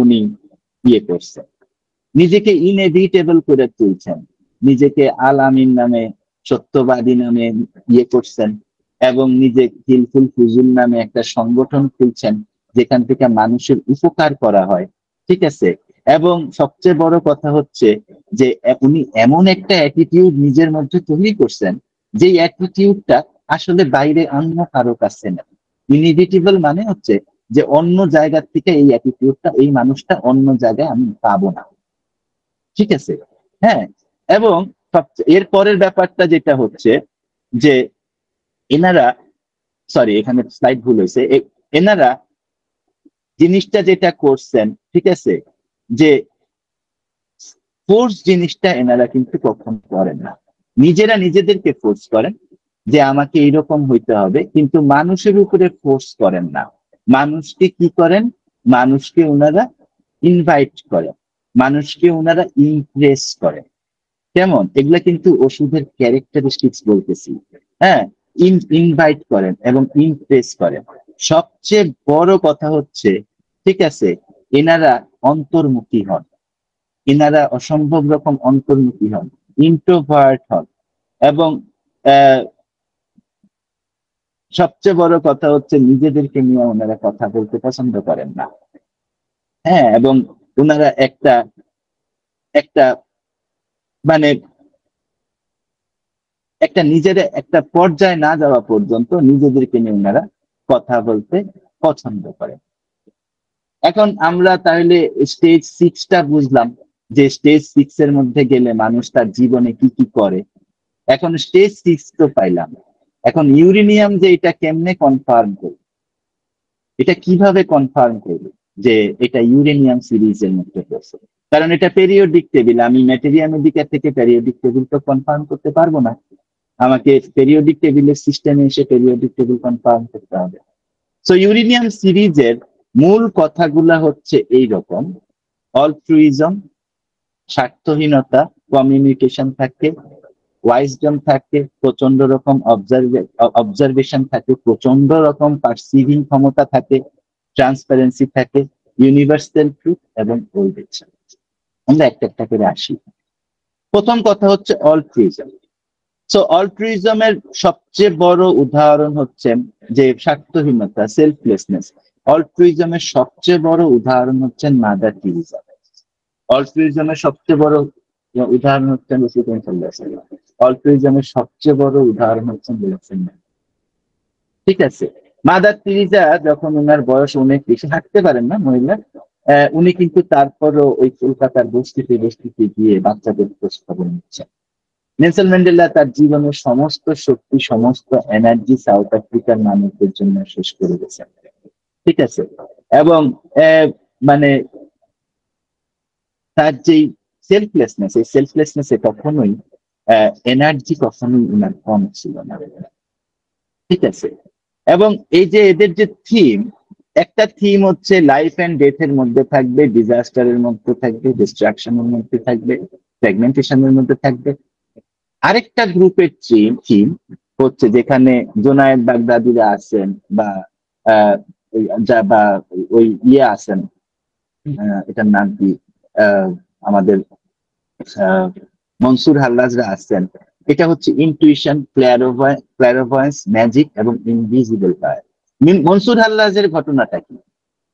উনি ইয়ে করছেন, নিজেকে ইনএভিটেবল করে তুলছেন, নিজেকে আল আমিন নামে, সত্যবাদী নামে ইয়ে করছেন, এবং নিজে হিলফুল ফুজুল নামে একটা সংগঠন খুলছেন যেখান থেকে মানুষের উপকার করা হয়। ঠিক আছে। এবং সবচেয়ে বড় কথা হচ্ছে যে উনি এমন একটা অ্যাটিটিউড নিজের মধ্যে তৈরি করছেন, যে অ্যাটিটিউডটা আসলে বাইরে অন্য কারো কাছে না। ইনএভিটেবল মানে হচ্ছে যে অন্য জায়গা থেকে এই অ্যাটিটিউডটা, এই মানুষটা অন্য জায়গায় আমি পাবো না। ঠিক আছে। হ্যাঁ। এবং এর পরের ব্যাপারটা যেটা হচ্ছে যে এনারা, সরি এখানে স্লাইড ভুল হয়েছে, এনারা জিনিসটা যেটা করছেন, ঠিক আছে, যে ফোর্স জিনিসটা এনারা কিন্তু কখনো করেন না। নিজেরা নিজেদেরকে ফোর্স করেন যে আমাকে এইরকম হইতে হবে, কিন্তু মানুষের উপরে ফোর্স করেন না। মানুষকে কি করেন? মানুষকে ওনারা ইনভাইট করেন, মানুষকে ওনারা ইমপ্রেস করেন। কেমন? এগুলা কিন্তু ওষুধের ক্যারেক্টারিস্টিক্স বলতেছি। হ্যাঁ, ইনভাইট করেন এবং ইমপ্রেস করেন। সবচেয়ে বড় কথা হচ্ছে, ঠিক আছে, এনারা অন্তর্মুখী হন, এনারা অসম্ভব রকম অন্তর্মুখী হন, ইন্ট্রোভার্ট হন। এবং সবচেয়ে বড় কথা হচ্ছে নিজেদেরকে নিয়ে ওনারা কথা বলতে পছন্দ করেন না। হ্যাঁ, এবং ওনারা একটা একটা মানে একটা নিজের একটা পর্যায়ে না যাওয়া পর্যন্ত নিজেদেরকে নিয়ে ওনারা কথা বলতে পছন্দ করেন। এখন আমরা তাহলে স্টেজ 6টা বুঝলাম, যে স্টেজ 6 এর মধ্যে গেলে মানুষ তার জীবনে কি কি করে। এখন স্টেজ 6 তো পাইলাম, এখন ইউরেনিয়াম যে এটা কেমনে কনফার্ম করবে, এটা কিভাবে কনফার্ম করবে যে এটা ইউরেনিয়াম সিরিজের মধ্যে পড়ছে? কারণ এটা পেরিওডিক টেবিল, আমি ম্যাটেরিয়া মেডিকা থেকে পেরিওডিক টেবিল তো কনফার্ম করতে পারবো না, আমাকে পেরিওডিক টেবিলের সিস্টেমে এসে পেরিওডিক টেবিল কনফার্ম করতে হবে। সো ইউরেনিয়াম সিরিজের মূল কথাগুলা হচ্ছে এই রকম: অলট্রুইজম, স্বার্থহীনতা, কমিউনিকেশন থাকে, ওয়াইজডম থাকে, প্রচন্ড রকম অবজারভেশন থাকে, প্রচন্ড রকম পারসিভিং ক্ষমতা থাকে, ট্রান্সপারেন্সি থাকে, ইউনিভার্সাল ট্রুথ এবং ওল্ড। আমরা একটা একটা করে আসি। প্রথম কথা হচ্ছে অলট্রুইজম। সো অলট্রুইজমের সবচেয়ে বড় উদাহরণ হচ্ছে যে স্বার্থহীনতা, সেলফলেসনেস। অলট্রুইজমের সবচেয়ে বড় উদাহরণ হচ্ছেন মাদার টেরেসা। অলট্রুইজমের সবচেয়ে বড় উদাহরণ হচ্ছেন রসুল সাল্লাল্লাহু। অলট্রুইজমের সবচেয়ে বড় উদাহরণ হচ্ছেন নেলসন ম্যান্ডেলা। ঠিক আছে। মাদার টেরেসা যখন ওনার বয়স অনেক বেশি, হাঁটতে পারেন না মহিলা, উনি কিন্তু তারপরও ওই কলকাতার বস্তিতে গিয়ে বাচ্চাদের খোঁজ খবর নিচ্ছেন। নেলসন ম্যান্ডেলা তার জীবনের সমস্ত শক্তি, সমস্ত এনার্জি সাউথ আফ্রিকার মানুষদের জন্য শেষ করে গেছেন। ঠিক আছে। এবং মানে তার যেই সেলফলেসনেস, এই সেলফলেসনেসে কখনোই এনার্জি কখনোই উনার কম ছিল না। ঠিক আছে। এবং এই যে এদের যে থিম, একটা থিম হচ্ছে লাইফ এন্ড ডেথ এর মধ্যে থাকবে, ডিজাস্টারের মধ্যে থাকবে, ডিস্ট্রাকশনের মধ্যে থাকবে, ফ্র্যাগমেন্টেশনের মধ্যে থাকবে। আরেকটা গ্রুপের থিম হচ্ছে যেখানে জোনায়েদ বাগদাদিরা আছেন, বা বা ওই ইয়ে আছেন, এটার নাম কি, আমাদের মনসুর হাল্লাজরা আছেন। এটা হচ্ছে ইনটুইশন, ক্ল্যারভয়েন্স, ম্যাজিক এবং ইনভিজিবল পাওয়ার। মনসুর হাল্লাজের ঘটনাটা কি?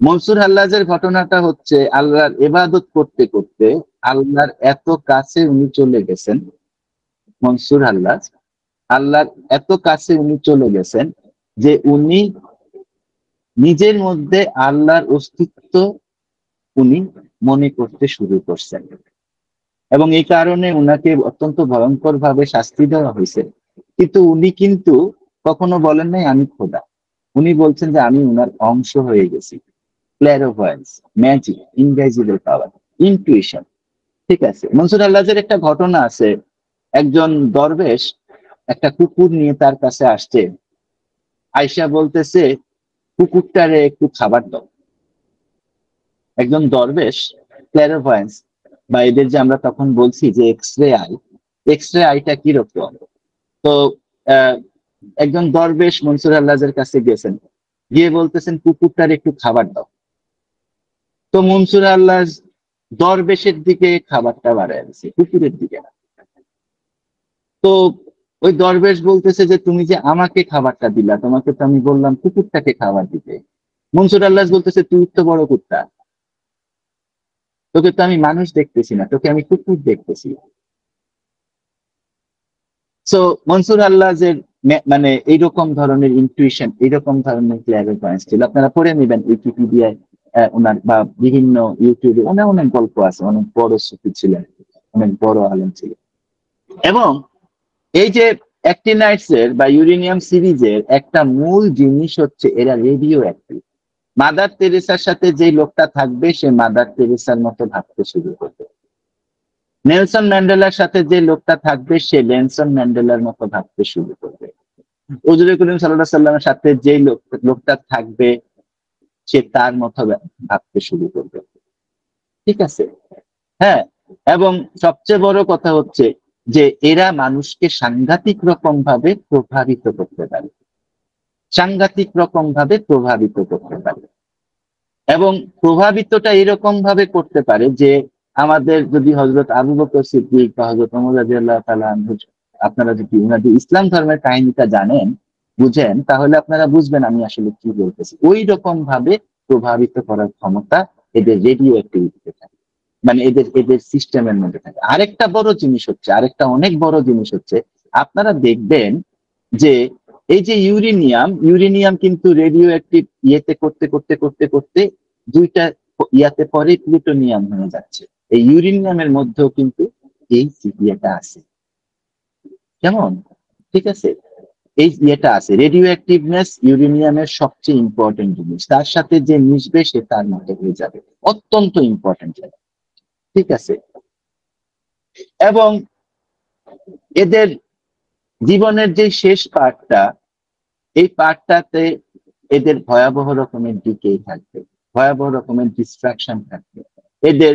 মনসুর হাল্লাজের ঘটনাটা হচ্ছে আল্লাহর ইবাদত করতে করতে আল্লাহর এত কাছে উনি চলে গেছেন। মনসুর হাল্লাজ আল্লাহর এত কাছে উনি চলে গেছেন যে উনি নিজের মধ্যে আল্লাহর অস্তিত্ব উনি মনে করতে শুরু করছেন, এবং এই কারণে উনাকে অত্যন্ত ভয়ঙ্কর ভাবে শাস্তি দেওয়া হয়েছে। কিন্তু উনি কিন্তু কখনো বলেন নাই আমি খোদা, উনি বলছেন যে আমি উনার অংশ হয়ে গেছি। ক্ল্যারভয়েন্স, ম্যাজিক, ইনভিজিবল পাওয়ার, ইনটুইশন। ঠিক আছে। মনসুর আল্লাহের একটা ঘটনা আছে, একজন দরবেশ একটা কুকুর নিয়ে তার কাছে আসছে, আয়সা বলতেছে কুকুরটারে একটু খাবার দাও। একজন দরবেশ, ক্ল্যারভয়েন্স, বা এদের যে আমরা তখন বলছি যে এক্স রে আইটা কিরকম। তো একজন দরবেশ মনসুর আল্লাহের কাছে গেছেন, গিয়ে বলতেছেন কুকুরটার একটু খাবার দাও। তো মনসুর আল্লাহ দরবেশের দিকে খাবারটা বাড়ায় দিছে, কুকুরের দিকে না। তো ওই দরবেশ বলতেছে যে তুমি যে আমাকে খাবারটা দিলা, তোমাকে তো আমি বললাম কুকুরটাকে খাবার দিতে। মনসুর আল্লাহ বলতেছে তুই তো বড় কুত্তা, তোকে তো আমি মানুষ দেখতেছি না, তোকে আমি কুকুর দেখতেছি। সো মনসুর আল্লাহের মানে এইরকম ধরনের ইনটুইশন, এইরকম ধরনের ক্লিয়ারিফারেন্স ছিল। আপনারা পড়ে নেবেন উইকিপিডিয়ায়, ওনার বা বিভিন্ন ইউটিউবে অনেক অনেক গল্প আছে। অনেক বড় সুফি ছিলেন, অনেক বড় আলেম ছিলেন। এবং এই যে অ্যাক্টিনাইটস এর বা ইউরেনিয়াম সিরিজের একটা মূল জিনিস হচ্ছে এরা রেডিও অ্যাক্টিভ। মাদার তেরেসার সাথে যে লোকটা থাকবে সে মাদার তেরেসার মতো ভাবতে শুরু করবে। নেলসন ম্যান্ডেলার সাথে যে লোকটা থাকবে সে নেলসন ম্যান্ডেলার মতো ভাবতে শুরু করবে। হুজুর করিম সাল্লাল্লাহু আলাইহি সাল্লামের সাথে যে লোকটা থাকবে সে তার মতো ভাবতে শুরু করবে। ঠিক আছে? হ্যাঁ, এবং সবচেয়ে বড় কথা হচ্ছে যে এরা মানুষকে সাংঘাতিক রকম ভাবে প্রভাবিত করতে পারে, সাংঘাতিক রকম ভাবে প্রভাবিত করতে পারে। এবং প্রভাবিতটা এরকম ভাবে করতে পারে যে আমাদের যদি হযরত আবু বকর সিদ্দিক বা হযরত ওমর রাদিয়াল্লাহু তাআলা আনহু, আপনারা যদি উনাদের ইসলাম ধর্মের কাহিনীটা জানেন, বুঝেন, তাহলে আপনারা বুঝবেন আমি আসলে কি বলতেছি। ওই রকম ভাবে প্রভাবিত করার ক্ষমতা এদের রেডিও অ্যাক্টিভিটিতে থাকে, মানে এদের এদের সিস্টেমের মধ্যে থাকে। আরেকটা বড় জিনিস হচ্ছে, আরেকটা অনেক বড় জিনিস হচ্ছে, আপনারা দেখবেন যে এই যে ইউরেনিয়াম কিন্তু রেডিও অ্যাক্টিভ ইয়েতে করতে করতে করতে করতে দুইটা ইয়াতে পরে প্লুটোনিয়াম হয়ে যাচ্ছে। এই ইউরেনিয়ামের মধ্যেও কিন্তু এই ইয়েটা আছে, কেমন? ঠিক আছে, এই ইয়েটা আছে। রেডিও অ্যাক্টিভনেস ইউরেনিয়ামের সবচেয়ে ইম্পর্টেন্ট জিনিস, তার সাথে যে মিশবে সে তার মতো হয়ে যাবে, অত্যন্ত ইম্পর্টেন্ট। ঠিক আছে, এবং এদের জীবনের যে শেষ পার্টটা, এই পার্টটাতে এদের ভয়াবহ রকমের ডিকেই থাকবে, ভয়াবহ রকমের ডিস্ট্রাকশন থাকবে। এদের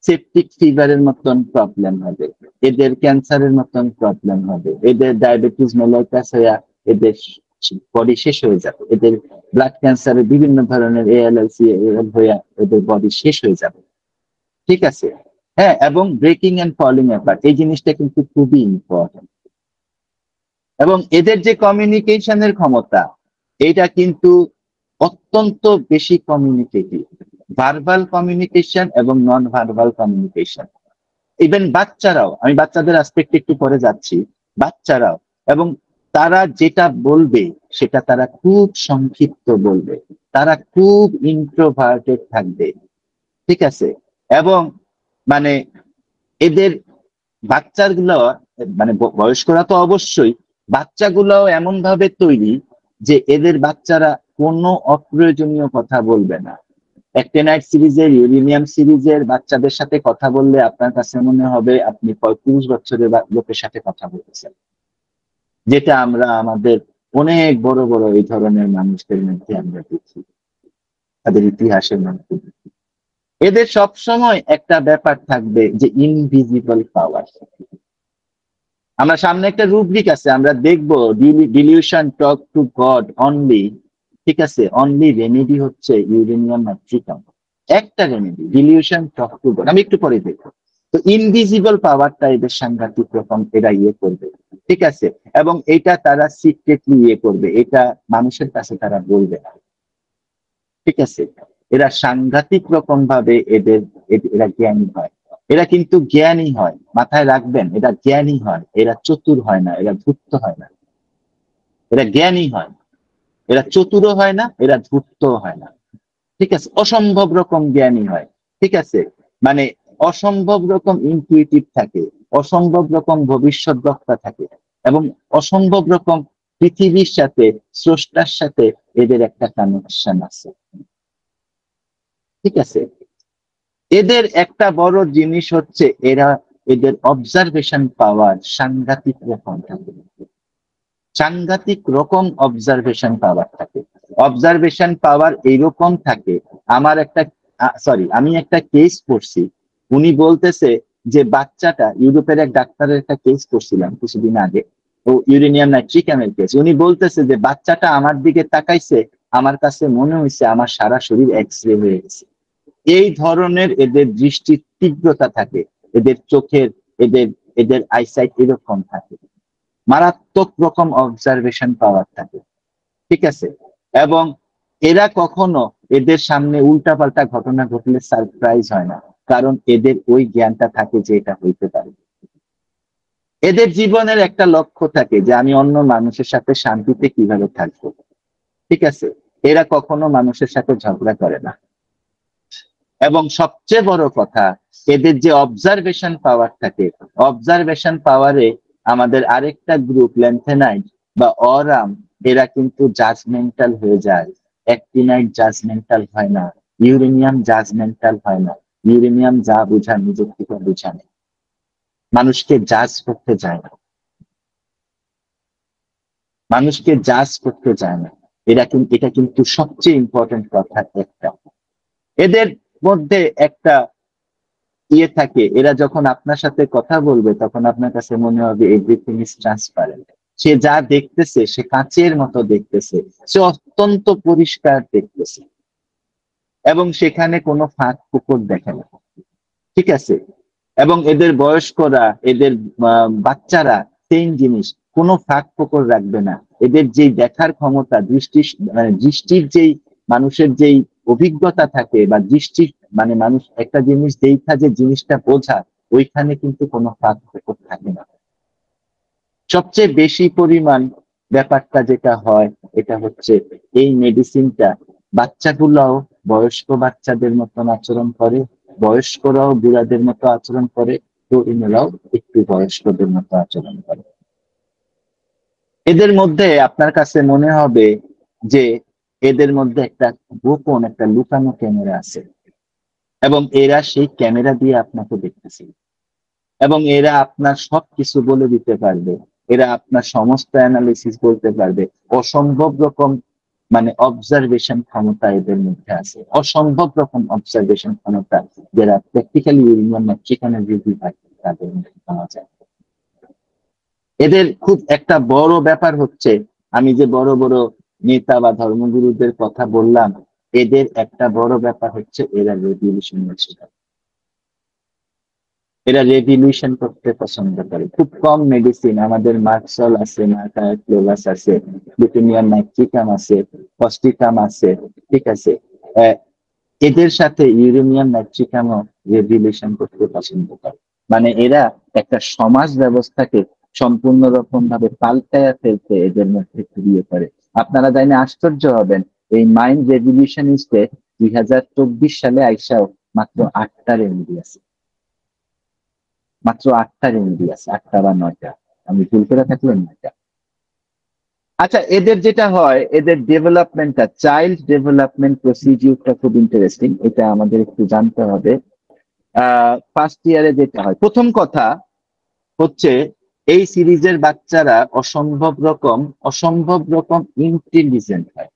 সেপটিক ফিভারের মতন প্রবলেম হবে, এদের ক্যান্সারের মতন প্রবলেম হবে, এদের ডায়াবেটিস মেলাইটাস হয়ে এদের বডি শেষ হয়ে যাবে, এদের ব্লাড ক্যান্সারের বিভিন্ন ধরনের এএলএলসি হয়ে এদের বডি শেষ হয়ে যাবে। ঠিক আছে, হ্যাঁ, এবং ব্রেকিং এন্ড ফলিং অ্যাপার্ট এই জিনিসটা কিন্তু খুবই ইম্পর্টেন্ট। এবং এদের যে কমিউনিকেশনের ক্ষমতা, এটা কিন্তু অত্যন্ত বেশি কমিউনিকেটিভ, ভার্বাল কমিউনিকেশন এবং নন ভার্বাল কমিউনিকেশন। ইভেন বাচ্চারাও, আমি বাচ্চাদের অ্যাসপেক্ট একটু পরে যাচ্ছি, বাচ্চারাও, এবং তারা যেটা বলবে সেটা তারা খুব সংক্ষিপ্ত বলবে, তারা খুব ইন্ট্রোভার্টেড থাকবে। ঠিক আছে, এবং মানে এদের বাচ্চাগুলো, মানে বয়স্করা তো অবশ্যই, বাচ্চাগুলোও এমন ভাবে তৈরি যে এদের বাচ্চারা কোনো অপ্রয়োজনীয় কথা বলবে না। অ্যাক্টিনাইট সিরিজের, ইউরেনিয়াম সিরিজের বাচ্চাদের সাথে কথা বললে আপনার কাছে মনে হবে আপনি 35 বছরের লোকের সাথে কথা বলতেছেন, যেটা আমরা আমাদের অনেক বড় বড় এই ধরনের মানুষদের মধ্যে আমরা দেখি, তাদের ইতিহাসের মধ্যে। এদের সবসময় একটা ব্যাপার থাকবে যে ইনভিজিবল পাওয়ার। আমরা সামনে একটা রুব্রিক আছে, আমরা দেখবো dilution talk to god only. ঠিক আছে, অনলি রেমেডি হচ্ছে ইউরেনিয়াম নাইট্রিকাম, একটা remedy, dilution talk to god, আমি একটু পরে দেখবো। তো ইনভিজিবল পাওয়ারটা এদের সাংঘাতিক রকম এরা ইয়ে করবে। ঠিক আছে, এবং এটা তারা সিক্রেটলি ইয়ে করবে, এটা মানুষের কাছে তারা বলবে না। ঠিক আছে, এরা সাংঘাতিক রকম ভাবে এরা জ্ঞানী হয়। এরা কিন্তু জ্ঞানী হয়, মাথায় রাখবেন, এরা জ্ঞানী হয়, এরা চতুর হয় না, এরা ধূর্ত হয় না। এরা জ্ঞানী হয়, এরা চতুরও হয় না, এরা ধূর্ত হয় না। ঠিক আছে, অসম্ভব রকম জ্ঞানী হয়। ঠিক আছে, মানে অসম্ভব রকম ইনটিউটিভ থাকে, অসম্ভব রকম ভবিষ্যৎ বক্তা থাকে, এবং অসম্ভব রকম পৃথিবীর সাথে, স্রষ্টার সাথে এদের একটা কানেকশন আছে। ঠিক আছে, এদের একটা বড় জিনিস হচ্ছে এরা, এদের অবজারভেশন পাওয়ার সাংঘাতিক রকম থাকে, সাংঘাতিক রকম অবজারভেশন পাওয়ার থাকে। অবজারভেশন পাওয়ার এইরকম থাকে, আমার একটা আমি একটা কেস পড়ছি, উনি বলতেছে যে বাচ্চাটা, ইউরোপের এক ডাক্তারের একটা কেস করছিলাম কিছুদিন আগে, ও ইউরেনিয়াম নাইট্রিকামের কেস, উনি বলতেছে যে বাচ্চাটা আমার দিকে তাকাইছে, আমার কাছে মনে হয়েছে আমার সারা শরীর এক্সরে হয়ে গেছে। এই ধরনের এদের দৃষ্টির তীব্রতা থাকে, এদের চোখের, এদের এদের আইসাইট এরকম থাকে, মারাত্মক রকম অবজারভেশন পাওয়ার থাকে, ঠিক আছে। এবং এরা কখনো এদের সামনে উল্টাপাল্টা ঘটনা ঘটলে সারপ্রাইজ হয় না, কারণ এদের ওই জ্ঞানটা থাকে যে এটা হইতে পারে। এদের জীবনের একটা লক্ষ্য থাকে যে আমি অন্য মানুষের সাথে শান্তিতে কিভাবে থাকবো, ঠিক আছে। এরা কখনো মানুষের সাথে ঝগড়া করে না। এবং সবচেয়ে বড় কথা, এদের যে অবজারভেশন পাওয়ার থাকে, অবজারভেশন পাওয়ারে আমাদের আরেকটা গ্রুপ ল্যান্থেনাইট বা অরাম, এরা কিন্তু জাজমেন্টাল হয়ে যায়। অ্যাক্টিনাইট জাজমেন্টাল হয় না, ইউরেনিয়াম জাজমেন্টাল হয় না। ইউরেনিয়াম যা বুঝায় নিজের থেকে বুঝায়, মানুষকে জাজ করতে যায় না, মানুষকে জাজ করতে যায় না। এটা কিন্তু সবচেয়ে ইম্পর্টেন্ট কথা একটা। এদের মধ্যে একটা ইয়ে থাকে, এরা যখন আপনার সাথে কথা বলবে তখন আপনার কাছে মনে হবে এভরিথিং ইজ ট্রান্সপারেন্ট। সে যা দেখতেছে সে কাঁচের মতো দেখতেছে, সে অত্যন্ত পরিষ্কার দেখতেছে, এবং সেখানে কোনো ফাঁক ফুকর দেখে না, ঠিক আছে। এবং এদের বয়স্করা, এদের বাচ্চারা সেম জিনিস, কোনো ফাঁক ফোকর রাখবে না। এদের যেই দেখার ক্ষমতা, দৃষ্টির যেই মানুষের যেই অভিজ্ঞতা থাকে বা দৃষ্টির মানে মানুষ একটা জিনিস দেখা যে জিনিসটা বোঝা, ওইখানে কিন্তু কোনো ফাঁক ফোকর থাকে না। সবচেয়ে বেশি পরিমাণ ব্যাপারটা যেটা হয় এটা হচ্ছে এই মেডিসিনটা বাচ্চাগুলাও বয়স্ক বাচ্চাদের মতন আচরণ করে, বয়স্করাও বুড়াদের মতো আচরণ করে, তরুণরাও একটু বয়স্কদের মতো আচরণ করে। এদের মধ্যে আপনার কাছে মনে হবে যে এদের মধ্যে একটা গোপন, একটা লুকানো ক্যামেরা আছে, এবং এরা সেই ক্যামেরা দিয়ে আপনাকে দেখতেছে, এবং এরা আপনার সবকিছু বলে দিতে পারবে, এরা আপনার সমস্ত অ্যানালিসিস বলতে পারবে। অসম্ভব রকম মানে অবজারভেশন ক্ষমতা এদের মধ্যে আছে, অসম্ভব রকম অবজারভেশন ক্ষমতা, যারা প্র্যাকটিক্যালি ইউরেনিয়াম ম্যাট্রিকামের রিভিউ থাকে তাদের মধ্যে পাওয়া যায়। এদের খুব একটা বড় ব্যাপার হচ্ছে, আমি যে বড় বড় নেতা বা ধর্মগুরুদের কথা বললাম, এদের একটা বড় ব্যাপার হচ্ছে এরা রেভলিউশন করছে, এরা রেভলিউশন করতে পছন্দ করে। খুব কম মেডিসিন, আমাদের মার্কসল আছে, মার্কারক্লোরাস আছে, প্লুটোনিয়াম নাইট্রিকাম আছে, ফসটিকাম আছে, ঠিক আছে। এদের সাথে ইউরেনিয়াম নাইট্রিকামও রেভলিউশন করতে পছন্দ করে। মানে এরা একটা সমাজ ব্যবস্থাকে সম্পূর্ণ রকম ভাবে পাল্টায় ফেলতে এদের মধ্যে ক্রিয়ে করে। আপনারা জানে আশ্চর্য হবেন, এই মাইন্ড রেভলিউশনিস্টে 2024 সালে আইসাও মাত্র 8টা রেমেডি আছে, মাত্র 8টা রেমেডি আছে, 8টা বা 9টা, আমি ভুল করে থাকলে 9টা। আচ্ছা, এদের যেটা হয়, এদের ডেভেলপমেন্টটা, চাইল্ড ডেভেলপমেন্ট প্রসিডিউরটা খুব ইন্টারেস্টিং, এটা আমাদের একটু জানতে হবে। ফার্স্ট ইয়ারে যেটা হয়, প্রথম কথা হচ্ছে এই সিরিজের বাচ্চারা অসম্ভব রকম ইন্টেলিজেন্ট হয়,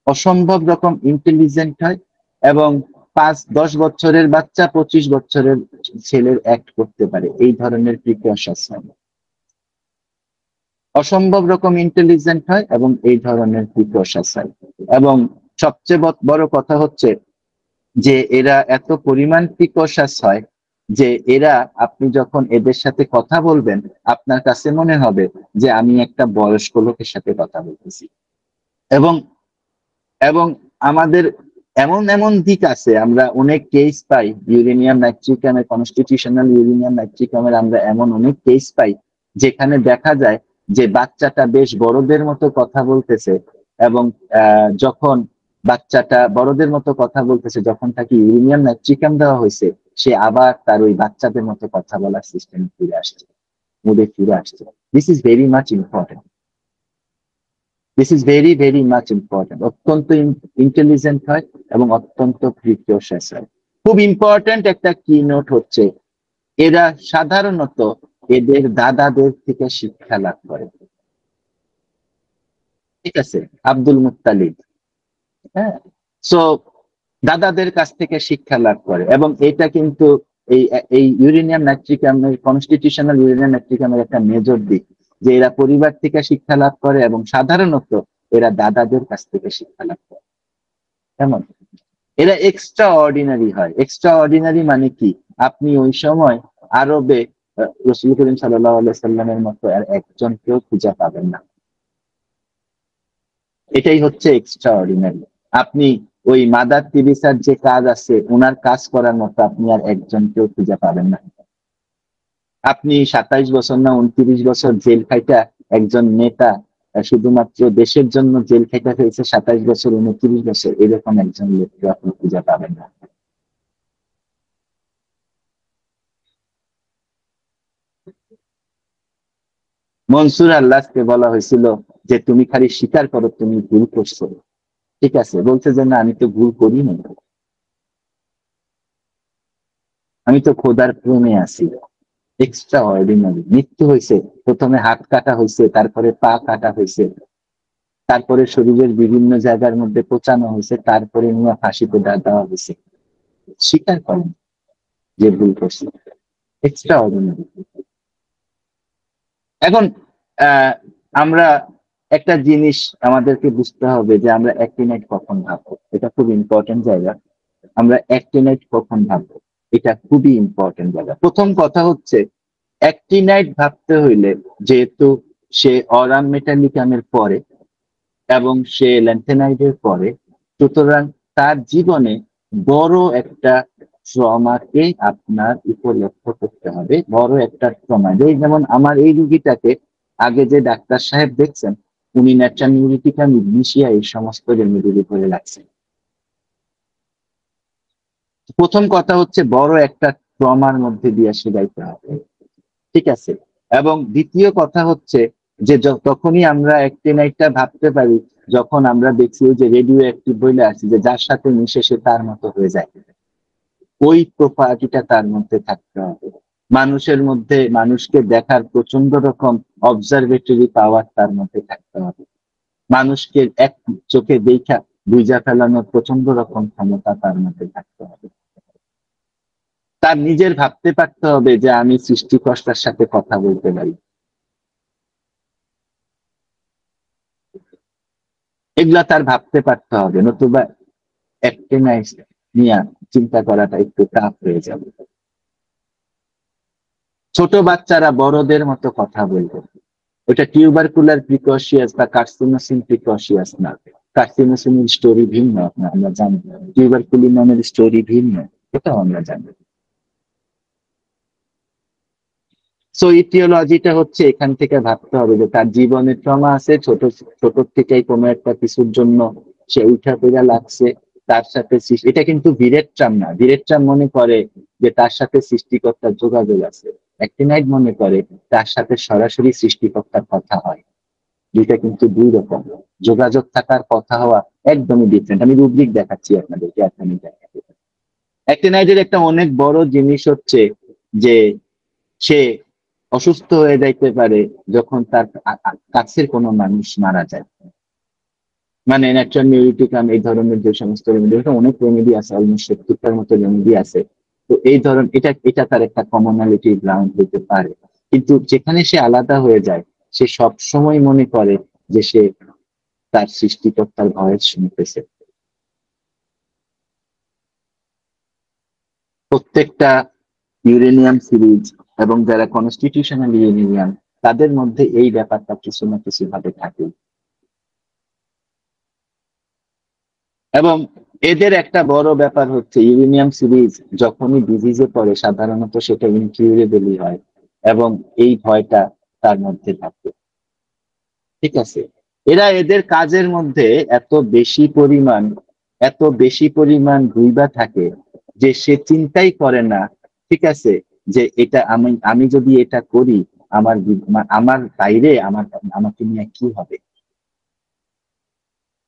অসম্ভব রকম ইন্টেলিজেন্ট হয়, এবং 5-10 বছরের বাচ্চা 25 বছরের ছেলের অ্যাক্ট করতে পারে, এই ধরনের প্রিকশনস হয়, অসম্ভব রকম ইন্টেলিজেন্ট হয় এবং এই ধরনের প্রিকশনস হয়। এবং সবচেয়ে বড় কথা হচ্ছে যে এরা এত পরিমাণ প্রিকশনস হয় যে এরা, আপনি যখন এদের সাথে কথা বলবেন আপনার কাছে মনে হবে যে আমি একটা বয়স্ক লোকের সাথে কথা বলতেছি। এবং এবং আমাদের এমন এমন দিক আছে, আমরা অনেক কেস পাই ইউরেনিয়াম নাইট্রিকামের, কনস্টিটিউশনাল ইউরেনিয়াম নাইট্রিকামের, আমরা এমন অনেক কেস পাই যেখানে দেখা যায় যে বাচ্চাটা বেশ বড়দের মতো কথা বলতেছে, এবং যখন বাচ্চাটা বড়দের মতো কথা বলতেছে, যখন তাকে ইউরেনিয়াম নাইট্রিকাম দেওয়া হয়েছে, সে আবার তার ওই বাচ্চাদের মতো কথা বলার সিস্টেম ফিরে আসছে, মুডে ফিরে আসছে। This is very much important, this is very very much important. অত্যন্ত ইন্টেলিজেন্ট হয় এবং অত্যন্ত প্রিকশনস হয়। খুব ইম্পর্টেন্ট একটা কি নোট হচ্ছে, এরা সাধারণত এদের দাদাদের থেকে শিক্ষা লাভ করে, ঠিক আছে। আব্দুল মুত্তালিব, হ্যাঁ, সো দাদাদের কাছ থেকে শিক্ষা লাভ করে। এবং এটা কিন্তু এই এই ইউরেনিয়াম নাইট্রিকামের, কনস্টিটিউশনাল ইউরেনিয়াম নাইট্রিকামের একটা মেজর দিক, যে এরা পরিবার থেকে শিক্ষা লাভ করে এবং সাধারণত এরা দাদাদের কাছ থেকে শিক্ষা লাভ করে। কেমন? এরা এক্সট্রা অর্ডিনারি হয়। এক্সট্রা অর্ডিনারি মানে কি? আপনি ওই সময় আরবে রাসূল করিম সাল্লাল্লাহু আলাইহি সাল্লামের মতো আর একজনকেও খুঁজে পাবেন না। এটাই হচ্ছে এক্সট্রা অর্ডিনারি। আপনি ওই মাদার তেরেসার যে কাজ আছে ওনার কাজ করার মতো আপনি আর একজনকেও খুঁজে পাবেন না। আপনি 27 বছর না 29 বছর জেল খাইটা একজন নেতা শুধুমাত্র দেশের জন্য জেল খাইটা হয়েছে 27 বছর 29 বছর, এরকম একজন লোককে আপনি খুঁজে পাবেন না। মনসুর আল্লাহকে বলা হয়েছিল যে তুমি খালি স্বীকার করো তুমি ভুল করছো। ঠিক আছে, বলছে যে না আমি তো ভুল করিনি, আমি তো খোদার প্রেমে আছি। Extra ordinary. মৃত্যু হয়েছে, প্রথমে হাত কাটা হয়েছে, তারপরে পা কাটা হয়েছে, তারপরে শরীরের বিভিন্ন জায়গার মধ্যে পচানো হয়েছে, তারপরে নিয়ে ফাঁসিতে দেওয়া হয়েছে। স্বীকার করেন যে ভুল করছে। Extra ordinary. এখন আহ আমরা একটা জিনিস আমাদেরকে বুঝতে হবে যে আমরা অ্যাক্টিনাইট কখন ভাববো, এটা খুব ইম্পর্টেন্ট জায়গা। আমরা অ্যাক্টিনাইট কখন ভাববো, এটা খুবই ইম্পর্টেন্ট জায়গা। প্রথম কথা হচ্ছে অ্যাক্টিনাইট ভাবতে হইলে, যেহেতু সে অরাম মেটালিকামের পরে এবং সে ল্যান্থেনাইটের পরে, সুতরাং তার জীবনে বড় একটা ট্রমাকে আপনার উপলক্ষ্য করতে হবে। বড় একটা ট্রমা, যেমন আমার এই রুগীটাকে আগে যে ডাক্তার সাহেব দেখছেন, উনি ন্যাট্রামিউরিটিকা মিগনেশিয়া এই সমস্ত রেমেডির উপরে লাগছেন। প্রথম কথা হচ্ছে বড় একটা ট্রমার মধ্যে দিয়ে সে যাইতে হবে। ঠিক আছে। এবং দ্বিতীয় কথা হচ্ছে যে তখনই আমরা অ্যাক্টিনাইটটা ভাবতে পারি যখন আমরা দেখছি যে রেডিও অ্যাক্টিভ বলে আছে যে যার সাথে মিশে সে তার মতো হয়ে যায়। ওই প্রপার্টিটা তার মধ্যে থাকতে হবে। মানুষের মধ্যে মানুষকে দেখার প্রচন্ড রকম অবজারভেটরি পাওয়ার তার মধ্যে থাকতে হবে। মানুষকে এক চোখে দেখা বুঝা ফেলানোর প্রচন্ড রকম ক্ষমতা তার মধ্যে থাকতে হবে। তার নিজের ভাবতে পারতে হবে যে আমি সৃষ্টিকর্তার সাথে কথা বলতে পারি। এগুলা তার ভাবতে পারতে হবে, নতুবা অ্যাক্টিনাইজ নিয়ে চিন্তা করাটা একটু টাফ হয়ে যাবে। ছোট বাচ্চারা বড়দের মতো কথা বলবে। ওটা টিউবারকুলার প্রিকশিয়াস বা কার্সিনোসিন প্রিকশিয়াস না। কার্সিনোসিনের স্টোরি ভিন্ন, আমরা জানি। টিউবারকুলিনের স্টোরি ভিন্ন, এটাও আমরা জানি। সো ইটিওলজিটা হচ্ছে এখান থেকে ভাবতে হবে যে তার জীবনে ট্রমা আছে, ছোট ছোট থেকেই কোনো একটা কিছুর জন্য সে উঠা পড়া লাগছে। তার সাথে এটা কিন্তু বীরের ট্রাম না। বীরের ট্রাম মনে করে যে তার সাথে সৃষ্টিকর্তার যোগাযোগ আছে। অ্যাক্টিনাইট মনে করে তার সাথে সরাসরি সৃষ্টিকর্তার কথা হয়। দুইটা কিন্তু দুই রকম। যোগাযোগ থাকার কথা হওয়া একদমই ডিফারেন্ট। আমি রুব্রিক দেখাচ্ছি আপনাদেরকে, আপনি দেখাচ্ছি। অ্যাক্টিনাইটের একটা অনেক বড় জিনিস হচ্ছে যে সে অসুস্থ হয়ে যাইতে পারে যখন তার কাছের কোনো মানুষ মারা যায়। মানে ন্যাচারাল নিউরিটিকাম এই ধরনের যে সমস্ত রেমেডি, অনেক রেমেডি আছে, অলমোস্ট 70টার মতো রেমেডি আছে। তো এই ধরন এটা তার একটা কমনালিটি গ্রাউন্ড হতে পারে। কিন্তু যেখানে সে আলাদা হয়ে যায়, সে সব সময় মনে করে যে সে তার সৃষ্টিকর্তার ভয়েস শুনতেছে। প্রত্যেকটা ইউরেনিয়াম সিরিজ এবং যারা কনস্টিটিউশনাল ইউরেনিয়াম, তাদের মধ্যে এই ব্যাপারটা কিছু না কিছু ভাবে থাকে। এবং এদের একটা বড় ব্যাপার হচ্ছে ইউরেনিয়াম সিরিজ যখনই ডিজিজে পড়ে সাধারণত সেটা ইনকিউরেবলই হয়, এবং এই ভয়টা তার মধ্যে থাকে। ঠিক আছে। এরা এদের কাজের মধ্যে এত বেশি পরিমাণ গুইবা থাকে যে সে চিন্তাই করে না, ঠিক আছে, যে এটা আমি যদি এটা করি আমার বাইরে আমাকে নিয়ে কি হবে।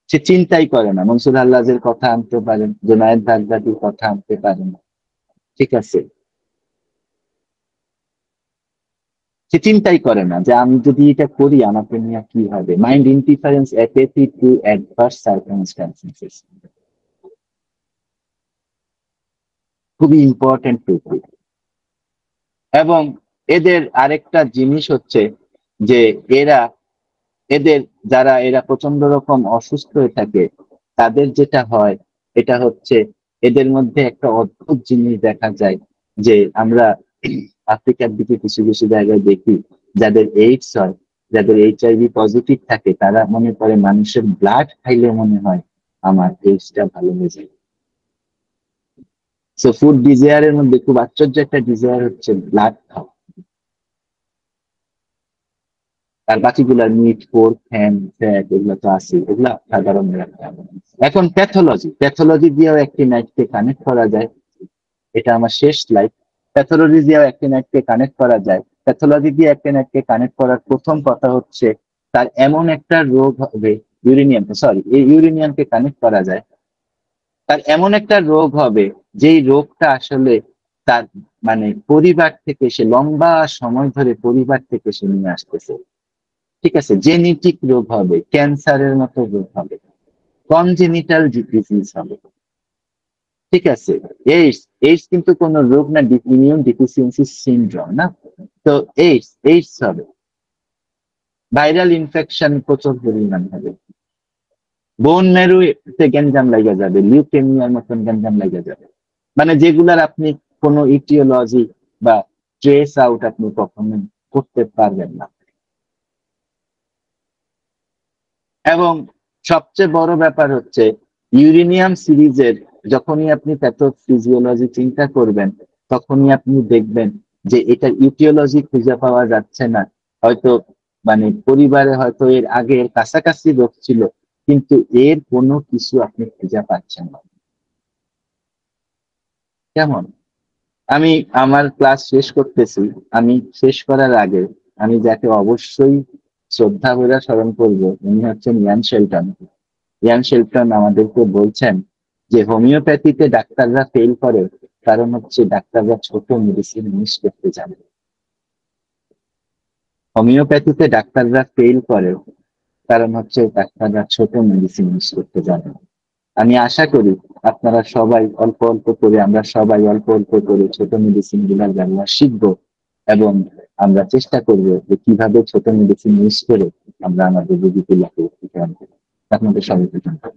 সে চিন্তাই করে না। মনসুর আল্লাহের কথা আনতে পারেন, জুনায়েদ বাগদাদির কথা আনতে পারেন। ঠিক আছে। সে চিন্তাই করে না যে আমি যদি এটা করি আমাকে নিয়ে কি হবে। Mind indifference, apathy to adverse circumstances, খুবই ইম্পর্টেন্ট টপিক। এবং এদের আরেকটা জিনিস হচ্ছে যে এরা এরা প্রচন্ড রকম অসুস্থ হয়ে থাকে, তাদের যেটা হয় এটা হচ্ছে এদের মধ্যে একটা অদ্ভুত জিনিস দেখা যায়, যে আমরা আফ্রিকার দিকে কিছু কিছু জায়গায় দেখি যাদের এইডস হয়, যাদের HIV পজিটিভ থাকে, তারা মনে করে মানুষের ব্লাড খাইলে মনে হয় আমার এইডসটা ভালো হয়ে যায়। সো ফুড ডিজায়ারের মধ্যে খুব আশ্চর্য একটা ডিজায়ার হচ্ছে ব্লাড খাওয়া। আর বাকিগুলা মিট, পোর্ক, হ্যাম, ফ্যাট এগুলো তো আছে, এগুলা সাধারণ রাখতে হবে। এখন প্যাথোলজি দিয়েও একটি নাইটকে কানেক্ট করা যায়। এটা আমার শেষ স্লাইড। প্যাথোলজি দিয়েও একটি নাইটকে কানেক্ট করা যায়। প্যাথোলজি দিয়ে একটি নাইটকে কানেক্ট করার প্রথম কথা হচ্ছে তার এমন একটা রোগ হবে, এই ইউরেনিয়ামকে কানেক্ট করা যায়। তার এমন একটা রোগ হবে যেই রোগটা আসলে তার মানে পরিবার থেকে, সে লম্বা সময় ধরে পরিবার থেকে সে নিয়ে আসতেছে। ঠিক আছে, জেনেটিক রোগ হবে, ক্যান্সারের মতো রোগ হবে, কনজেনিটাল ডিজিজ হবে। ঠিক আছে, এইডস এইডস কিন্তু কোন রোগ না, ইমিউন ডিফিসিয়েন্সি সিনড্রোম না। তো এইডস হবে, ভাইরাল ইনফেকশন প্রচুর পরিমাণ হবে, বোন ম্যারোতে গ্যাঞ্জাম লাগা যাবে, লিউকেমিয়ার মতন গ্যাঞ্জাম লাগা যাবে, মানে যেগুলার আপনি কোনো ইটিওলজি বা ট্রেস আউট আপনি কখনো করতে পারবেন না। এবং সবচেয়ে বড় ব্যাপার হচ্ছে ইউরেনিয়াম সিরিজের যখনই আপনি প্যাথোফিজিওলজি চিন্তা করবেন, তখনই আপনি দেখবেন যে এটার ইটিওলজি খুঁজে পাওয়া যাচ্ছে না। হয়তো মানে পরিবারে হয়তো এর আগে এর কাছাকাছি রোগ ছিল, কিন্তু এর কোনো কিছু আপনি খুঁজে পাচ্ছেন না। কেমন? আমি আমার ক্লাস শেষ করতেছি। আমি শেষ করার আগে আমি যাকে অবশ্যই শ্রদ্ধা ভরে স্মরণ করবো, উনি হচ্ছেন ইয়ান শেলটন। ইয়ান শেলটন আমাদেরকে বলছেন যে হোমিওপ্যাথিতে ডাক্তাররা ফেল করে, কারণ হচ্ছে ডাক্তাররা ছোট মেডিসিন মিস করতে জানে। হোমিওপ্যাথিতে ডাক্তাররা ফেল করে কারণ হচ্ছে ডাক্তাররা ছোট মেডিসিন মিস করতে জানে। আমি আশা করি আপনারা সবাই অল্প অল্প করে, আমরা সবাই অল্প অল্প করে ছোট মেডিসিন গুলার ব্যবহার শিখবো, এবং আমরা চেষ্টা করবো যে কিভাবে ছোট মেডিসিন ইউজ করে আমরা আমাদের রোগীকে লাভে উঠতে পারবো। আপনাদের সবাইকে ধন্যবাদ।